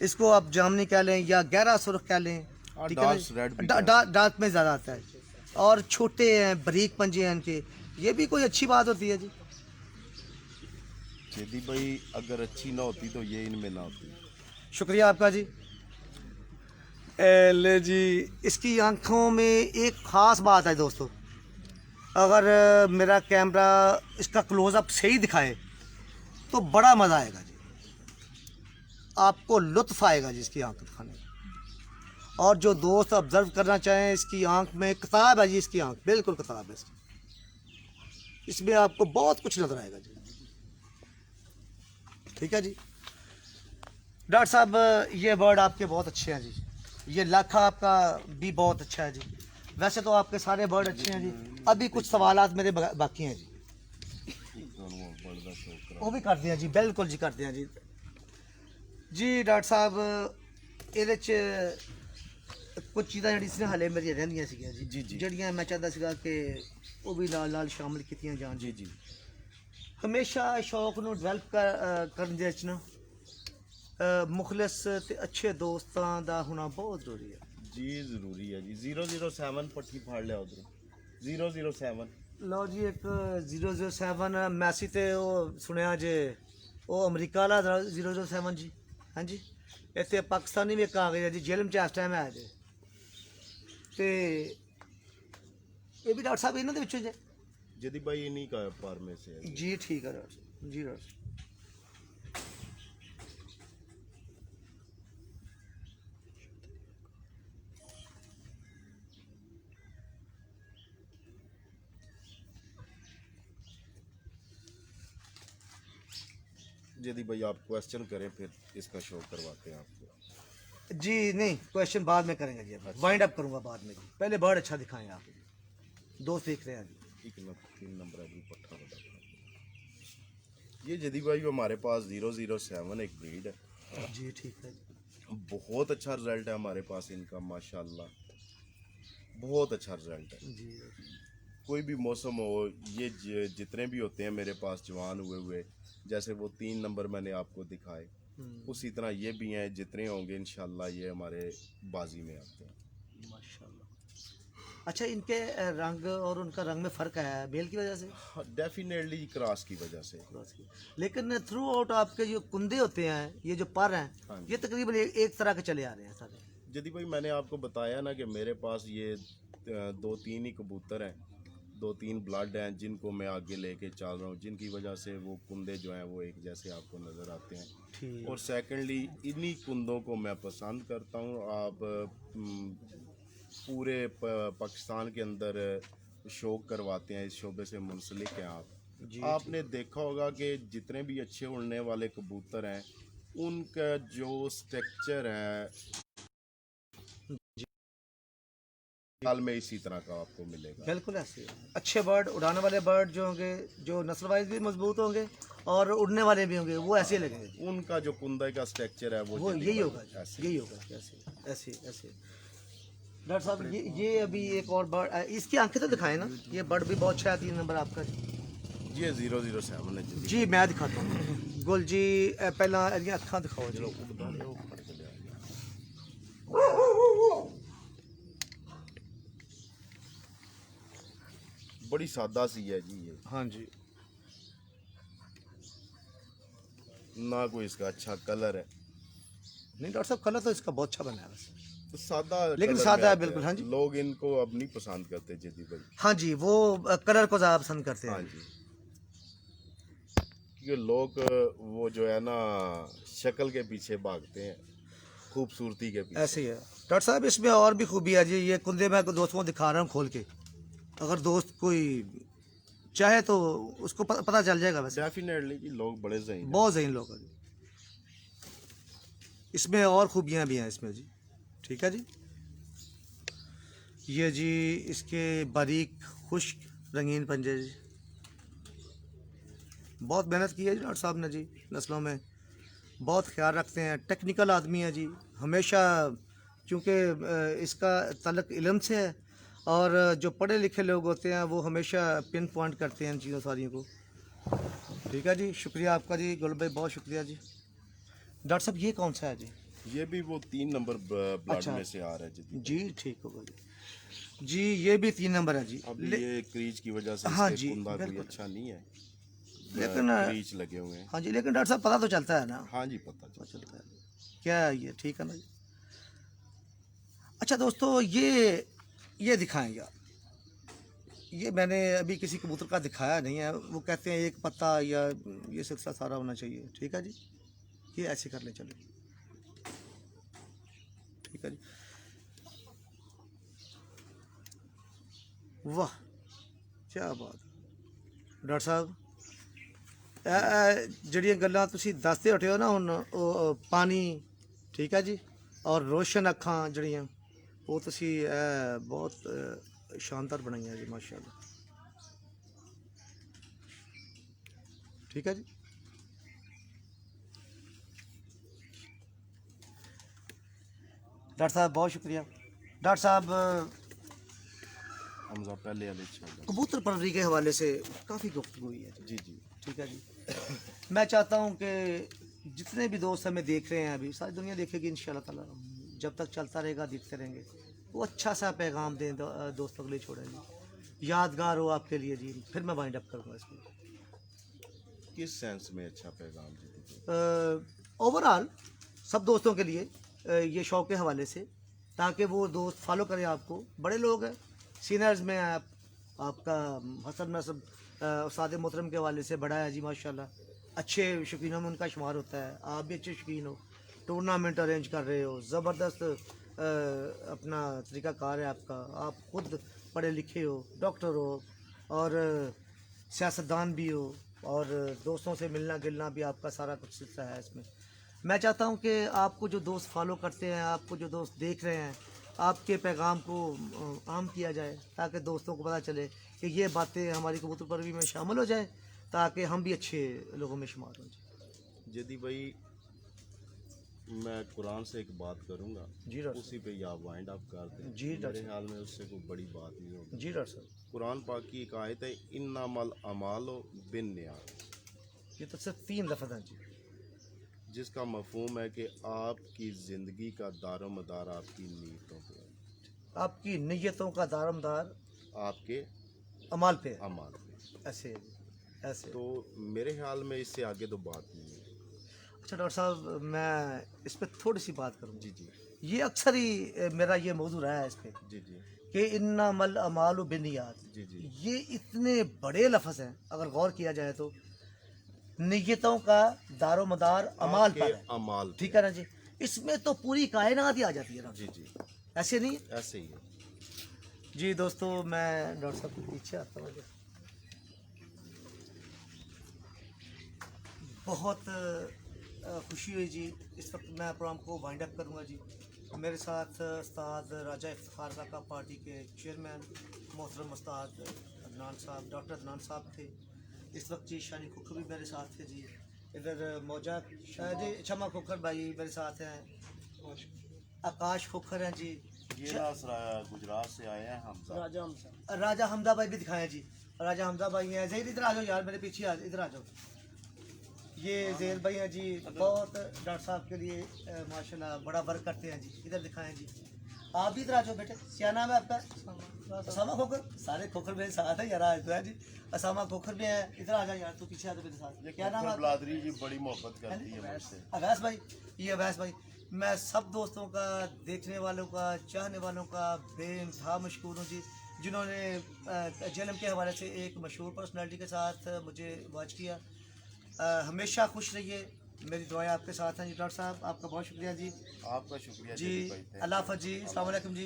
इसको आप जामनी कह लें या गहरा सुर्ख कह लें, ठीक है डार्क रेड भी ना, डार्क में ज़्यादा आता है, और छोटे हैं बारीक पंजे हैं इनके, ये भी कोई अच्छी बात होती है जी। जदी भाई अगर अच्छी ना होती तो ये इनमें ना होती। शुक्रिया आपका जी। ले जी इसकी आंखों में एक ख़ास बात है दोस्तों, अगर मेरा कैमरा इसका क्लोज़अप सही दिखाए तो बड़ा मज़ा आएगा जी, आपको लुत्फ़ आएगा जी इसकी आंख दिखाने में। और जो दोस्त ऑब्ज़र्व करना चाहें, इसकी आंख में किताब है जी, इसकी आंख बिल्कुल किताब है इसकी। इसमें आपको बहुत कुछ नजर आएगा जी। ठीक है जी। डॉक्टर साहब ये बर्ड आपके बहुत अच्छे हैं जी, ये लाखा आपका भी बहुत अच्छा है जी। वैसे तो आपके सारे बर्ड अच्छे हैं जी, अभी कुछ सवालात मेरे बाकी हैं जी, वो भी कर दिया जी, बिल्कुल जी कर दिया जी। जी डॉक्टर साहब ਇਹਦੇ 'ਚ ਕੁਝ ਚੀਜ਼ਾਂ ਜਿਹੜੀ ਸੀ ਹਲੇ ਮੇਰੀਆਂ ਰਹਿੰਦੀਆਂ ਸੀਗੀਆਂ ਜੀ, ਜਿਹੜੀਆਂ ਮੈਂ ਚਾਹੁੰਦਾ ਸੀਗਾ ਕਿ ਉਹ ਵੀ ਨਾਲ ਨਾਲ ਸ਼ਾਮਿਲ ਕੀਤੀਆਂ ਜਾਣ ਜੀ। ਹਮੇਸ਼ਾ ਸ਼ੌਕ ਨੂੰ ਡਿਵੈਲਪ ਕਰਨ ਦੇ ਵਿੱਚ ਨਾ ਮੁਖਲਿਸ ਤੇ ਅੱਛੇ ਦੋਸਤਾਂ ਦਾ ਹੋਣਾ ਬਹੁਤ ਜ਼ਰੂਰੀ ਹੈ जी। जरूरी है जी। 007 पट्टी फाड़ लिया उधर 007। ਲਓ ਜੀ ਇੱਕ 007 ਮੈਸੀ ਤੇ ਉਹ ਸੁਣਿਆ ਜੇ ਉਹ ਅਮਰੀਕਾ ਵਾਲਾ 007 ਜੀ। ਹਾਂਜੀ ਇੱਥੇ ਪਾਕਿਸਤਾਨੀ ਵੀ ਇੱਕ ਆ ਗਿਆ ਜੀ, ਜੇਲ੍ਹ 'ਚ ਇਸ ਟਾਈਮ ਹੈ ਜੇ, ਤੇ ਇਹ ਵੀ ਡਾਕਟਰ ਸਾਹਿਬ ਇਹਨਾਂ ਦੇ ਵਿੱਚੋਂ ਜੇ जदी भाई इन्हीं का पार में से है ਜੀ। ਠੀਕ ਹੈ ਡਾਕਟਰ ਸਾਹਿਬ ਜੀ। ਡਾਕਟਰ ਸਾਹਿਬ जदी भाई आप क्वेश्चन करें फिर इसका शो करवाते हैं आपको। जी नहीं, क्वेश्चन बाद में करेंगे जी, वाइंड अप करूंगा बाद में जी, पहले बर्ड अच्छा दिखाएं आप, दोस्त देख रहे हैं जी। 3 नंबर अभी पट्टा बता। ये जदी भाई हमारे पास 007 एक ब्रीड है जी। ठीक है बहुत अच्छा रिजल्ट है हमारे पास इनका माशाल्लाह, बहुत अच्छा रिजल्ट है। जी। कोई भी मौसम हो, ये जितने भी होते हैं मेरे पास जवान हुए जैसे वो 3 नंबर मैंने आपको दिखाए, उसी तरह ये भी हैं, जितने होंगे इंशाल्लाह ये हमारे बाजी में आते हैं माशाल्लाह। अच्छा इनके रंग और उनका रंग में फ़र्क है मेल की वजह से? डेफिनेटली क्रॉस की वजह से। लेकिन थ्रू आउट आपके जो कुंदे होते हैं, ये जो पर हैं, ये तकरीबन एक तरह के चले आ रहे हैं सारे। जदी भाई मैंने आपको बताया ना कि मेरे पास ये 2-3 ही कबूतर हैं, 2-3 ब्लड हैं जिनको मैं आगे लेके चल रहा हूँ, जिनकी वजह से वो कुंदे जो हैं वो एक जैसे आपको नज़र आते हैं। और सेकंडली इन्हीं कुंदों को मैं पसंद करता हूँ। आप पूरे पाकिस्तान के अंदर शौक करवाते हैं, इस शोबे से मुंसलिक हैं आप। आपने देखा होगा कि जितने भी अच्छे उड़ने वाले कबूतर हैं उनका जो स्ट्रक्चर है साल में इसी तरह का आपको मिलेगा। बिल्कुल ऐसे अच्छे बर्ड, उड़ाने वाले बर्ड जो होंगे, जो नस्ल वाइज भी मजबूत होंगे और उड़ने वाले भी होंगे, वो ऐसे लगेंगे। उनका जो कुंदे का स्ट्रक्चर है वो यही होगा, यही होगा। ऐसे ऐसे ऐसे डॉक्टर साहब ये अभी एक और बर्ड, इसकी आंखें तो दिखाएं ना, ये बर्ड भी बहुत अच्छा है। 3 नंबर आपका ये 007 है जी। मैं दिखाता हूँ गुल जी, पहला अखा दिखाओ जी। बड़ी सादा सी है जी ये। हाँ जी। ना कोई इसका अच्छा कलर है। नहीं डॉक्टर साहब कलर तो इसका बहुत अच्छा बना है वैसे, तो सादा, लेकिन सादा है बिल्कुल। हाँ जी। लोग इनको अब नहीं पसंद करते जदी भाई। हाँ जी, वो कलर को ज़्यादा पसंद करते हैं। हाँ जी, क्योंकि लोग वो जो है ना शक्ल के पीछे भागते हैं, खूबसूरती के पीछे। ऐसे ही है डॉक्टर साहब, इसमें और भी खूबी है जी। ये कुंदे मैं दोस्तों को दिखा रहा हूँ खोल के, अगर दोस्त कोई चाहे तो उसको पता चल जाएगा। वैसे डेफिनेटली कि लोग बड़े ज़हीन, बहुत ज़हीन लोग हैं जी। इसमें और खूबियाँ भी हैं इसमें जी। ठीक है जी। ये जी इसके बारीक खुश्क रंगीन पंजे जी, बहुत मेहनत की है जी डॉक्टर साहब ने जी, नस्लों में बहुत ख्याल रखते हैं, टेक्निकल आदमी है जी हमेशा, क्योंकि इसका ताल्लुक इल्म से है और जो पढ़े लिखे लोग होते हैं वो हमेशा पिन पॉइंट करते हैं इन चीज़ों सारियों को। ठीक है जी, शुक्रिया आपका जी गुल भाई, बहुत शुक्रिया जी। डॉक्टर साहब ये कौन सा है जी? ये भी वो 3 नंबर ब्लड में से आ रहा है जी। ठीक होगा जी। ये भी 3 नंबर है जी। अब ये क्रीज की वजह से हाँ इसके जी, कुंदा कोई अच्छा नहीं है, लेकिन क्रीज लगे हुए हैं। हाँ जी, लेकिन डॉक्टर साहब पता तो चलता है ना। हाँ जी, पता चलता है क्या है ये। ठीक है ना जी। अच्छा दोस्तों ये दिखाएं यार, ये मैंने अभी किसी कबूतर का दिखाया नहीं है, वो कहते हैं एक पत्ता या ये सिलसिला सारा होना चाहिए। ठीक है जी, ये ऐसे कर ले चले। ठीक है जी। वाह क्या बात है। ਡਾਕਟਰ ਸਾਹਿਬ ਜਿਹੜੀਆਂ ਗੱਲਾਂ ਤੁਸੀਂ ਦੱਸਦੇ ਹਟੇ ਹੋ ਨਾ ਹੁਣ ਉਹ ਪਾਣੀ ਠੀਕ ਹੈ ਜੀ ਔਰ ਰੋਸ਼ਨ ਅੱਖਾਂ ਜਿਹੜੀਆਂ ਉਹ ਤੁਸੀਂ ਬਹੁਤ ਸ਼ਾਨਦਾਰ ਬਣਾਈਆਂ ਜੀ ਮਾਸ਼ਾਅੱਲਾ ठीक है जी डॉक्टर साहब बहुत शुक्रिया डॉक्टर साहब हमजा पहले वाले छोड़ कबूतर परवरी के हवाले से काफ़ी गुफ्तगू हुई है जी जी ठीक है जी मैं चाहता हूँ कि जितने भी दोस्त हमें देख रहे हैं अभी सारी दुनिया देखेगी इंशाल्लाह ताला जब तक चलता रहेगा देखते रहेंगे वो अच्छा सा पैगाम दें दोस्तों के लिए छोड़ेंगे यादगार हो आपके लिए जी फिर मैं वाइंड अप करूँगा इसको किस सेंस में अच्छा पैगाम जी ओवरऑल सब दोस्तों के लिए ये शौक के हवाले से ताकि वो दोस्त फॉलो करें आपको बड़े लोग हैं सीनियर्स में आपका हसन नसब उस्ताद मोहतरम के हवाले से बड़ा है जी माशाल्लाह अच्छे शौकीनों में उनका शुमार होता है आप भी अच्छे शौकीन हो टूर्नामेंट अरेंज कर रहे हो ज़बरदस्त अपना तरीक़ाकार है आपका आप खुद पढ़े लिखे हो डॉक्टर हो और सियासतदान भी हो और दोस्तों से मिलना गिलना भी आपका सारा कुछ सिलसिला है इसमें मैं चाहता हूं कि आपको जो दोस्त फॉलो करते हैं आपको जो दोस्त देख रहे हैं आपके पैगाम को आम किया जाए ताकि दोस्तों को पता चले कि ये बातें हमारी कबूतर परवरी में शामिल हो जाए ताकि हम भी अच्छे लोगों में शुमार हो जाए जदी भाई मैं कुरान से एक बात करूंगा जी डॉक्टर उसी पे या वाइंड अप कर दें जी डॉक्टर मेरे ख्याल में उससे कोई बड़ी बात नहीं होगी जी डॉक्टर साहब कुरान पाक की एक आयत है इन्नमल अमालो बिन नियात ये तो सिर्फ 3 लफ्ज़ हैं जी जिसका मफहूम है कि आपकी ज़िंदगी का दारोमदार आपकी नीयतों पे है आपकी नीयतों का दारोमदार आपके अमाल पे है अमाल पे ऐसे ऐसे तो मेरे ख्याल में इससे आगे तो बात नहीं है अच्छा डॉक्टर साहब मैं इस पर थोड़ी सी बात करूँ जी जी ये अक्सर ही मेरा ये मौजू रहा है इस पर जी जी कि इन्नमल अमालु बिन्नियात जी जी ये इतने बड़े लफ्ज़ हैं अगर गौर किया जाए तो नियतों का दारोमदार अमाल आपके पर है अमाल पे। ठीक है ना जी इसमें तो पूरी कायनात ही आ जाती है ना जी जी ऐसे नहीं है? ऐसे ही है जी दोस्तों मैं डॉक्टर साहब के पीछे आता हूँ बहुत खुशी हुई जी इस वक्त मैं प्रोग्राम को वाइंड अप करूँगा जी मेरे साथ उस्ताद राजा इफ्तिखार का पार्टी के चेयरमैन मोहतरम उस्ताद अदनान साहब डॉक्टर अदनान साहब थे इस वक्त जी शानी खोखर भी मेरे साथ थे जी इधर मौजा जी शमा खोखर भाई मेरे साथ हैं आकाश खोखर हैं जी ये गुजरात से आए हैं हम राजा हमदा भाई भी दिखाएं जी राजा हमदा भाई हैं जहीर इधर आ जाओ यार मेरे पीछे इधर आ जाओ ये ज़ेल भाई हैं जी बहुत डॉक्टर साहब के लिए माशाल्लाह बड़ा वर्क करते हैं जी इधर दिखाएं जी आप भी इधर आ जाओ बेटे क्या नाम है आपका असामा खोखर सारे खोखर मेरे साथ है यार आज तो है जी असामा खोखर भी है इधर आ जाओ यार तू पीछे आ जाओ मेरे साथ क्या नाम है ब्लादरी जी बड़ी मोहब्बत करती है मुझसे अवैस भाई ये अवैस भाई मैं सब दोस्तों का देखने वालों का चाहने वालों का बेइंतहा मशकूर हूँ जी जिन्होंने जेलम के हवाले से एक मशहूर पर्सनैलिटी के साथ मुझे वॉच किया हमेशा खुश रहिए मेरी दुआएं आपके साथ हैं जी डॉक्टर साहब आपका बहुत शुक्रिया जी आपका शुक्रिया जी भाई, अल्लाह हाफ़िज़ जी अस्सलाम वालेकुम जी